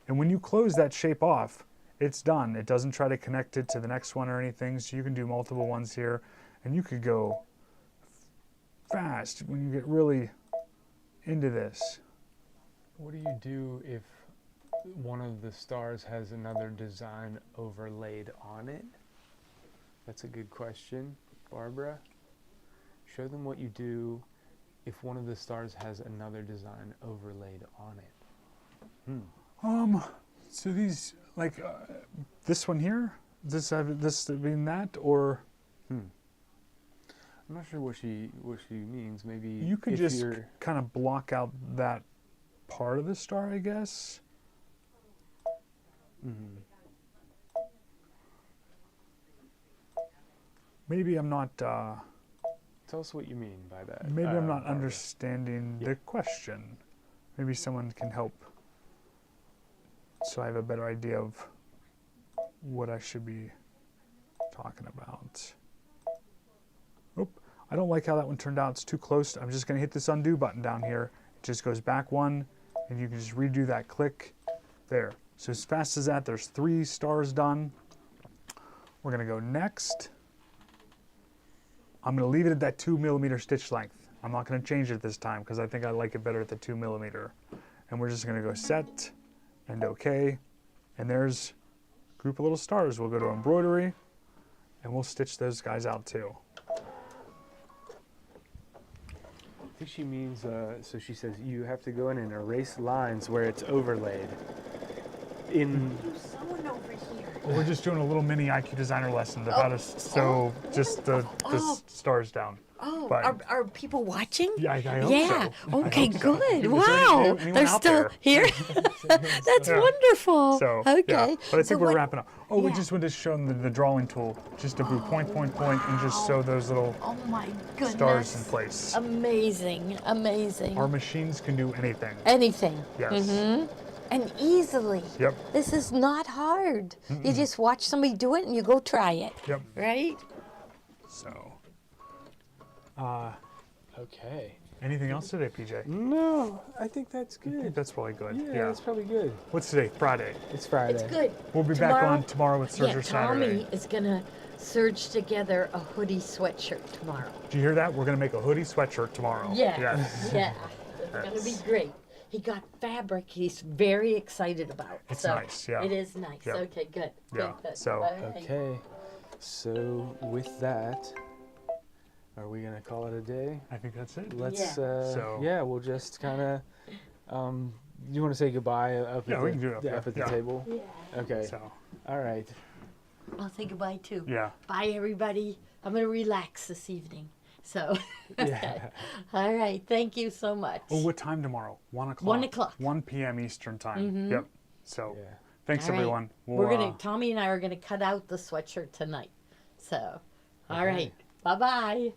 And when you close that shape off, it's done. It doesn't try to connect it to the next one or anything, so you can do multiple ones here, and you could go fast when you get really into this. What do you do if one of the stars has another design overlaid on it? That's a good question, Barbara. Show them what you do if one of the stars has another design overlaid on it. So these, like this one here, this being that, or I'm not sure what she means. Maybe you could if just you're kind of block out that part of the star, I guess. Maybe I'm not. Tell us what you mean by that. Maybe I'm not Barbara. understanding the question. Maybe someone can help, so I have a better idea of what I should be talking about. Oop, I don't like how that one turned out. It's too close. I'm just going to hit this undo button down here. It just goes back one, and you can just redo that click there. So as fast as that, there's 3 stars done. We're going to go next. I'm going to leave it at that 2mm stitch length. I'm not going to change it this time, because I think I like it better at the 2mm. And we're just going to go set and OK. And there's a group of little stars. We'll go to embroidery, and we'll stitch those guys out too. I think she means, so she says you have to go in and erase lines where it's overlaid. There's someone over here. We're just doing a little mini IQ designer lesson of how to sew just the stars down. Oh, But- are people watching? Yeah, I hope Yeah. so. Okay, I hope so. good. Is Wow. anyone They're out still there? here. That's Yeah. wonderful. So, okay. yeah. But I think So we're what- wrapping up. Oh, we yeah. just want to show them the drawing tool, just to do point, and just sew those little Oh my goodness. stars in place. Amazing. Amazing. Our machines can do anything. Anything. Yes. And easily. Yep. This is not hard. You just watch somebody do it and you go try it. Yep. Right? So, Okay. anything else today, PJ? No, I think that's I think good. that's probably good. Yeah, that's probably good. What's today? Friday. It's Friday. It's good. We'll be back on tomorrow with Serger Yeah, Saturday. Tommy is going to serge together a hoodie sweatshirt tomorrow. Do you hear that? We're going to make a hoodie sweatshirt tomorrow. Yeah. Yes. Yeah. It's going to be great. He got fabric he's very excited about. It's so nice, yeah. It is nice. Yep. Okay, good. Yeah, Good, good. so- All right. Okay. So with that, are we gonna call it a day? I think that's it. Let's. Yeah. So- Yeah, we'll just kind of. You want to say goodbye up Yeah, at we the, can do it up there. up at the Yeah. table? Yeah. Okay. So, All right. I'll say goodbye too. yeah. Bye, everybody. I'm going to relax this evening. So, okay. Yeah. All right. Thank you so much. Oh, what time tomorrow? 1 o'clock. 1 o'clock. 1 p.m. Eastern time. Yep. So, Yeah. thanks All right. everyone. We're gonna Tommy and I are gonna cut out the sweatshirt tonight. So, all right. Bye bye.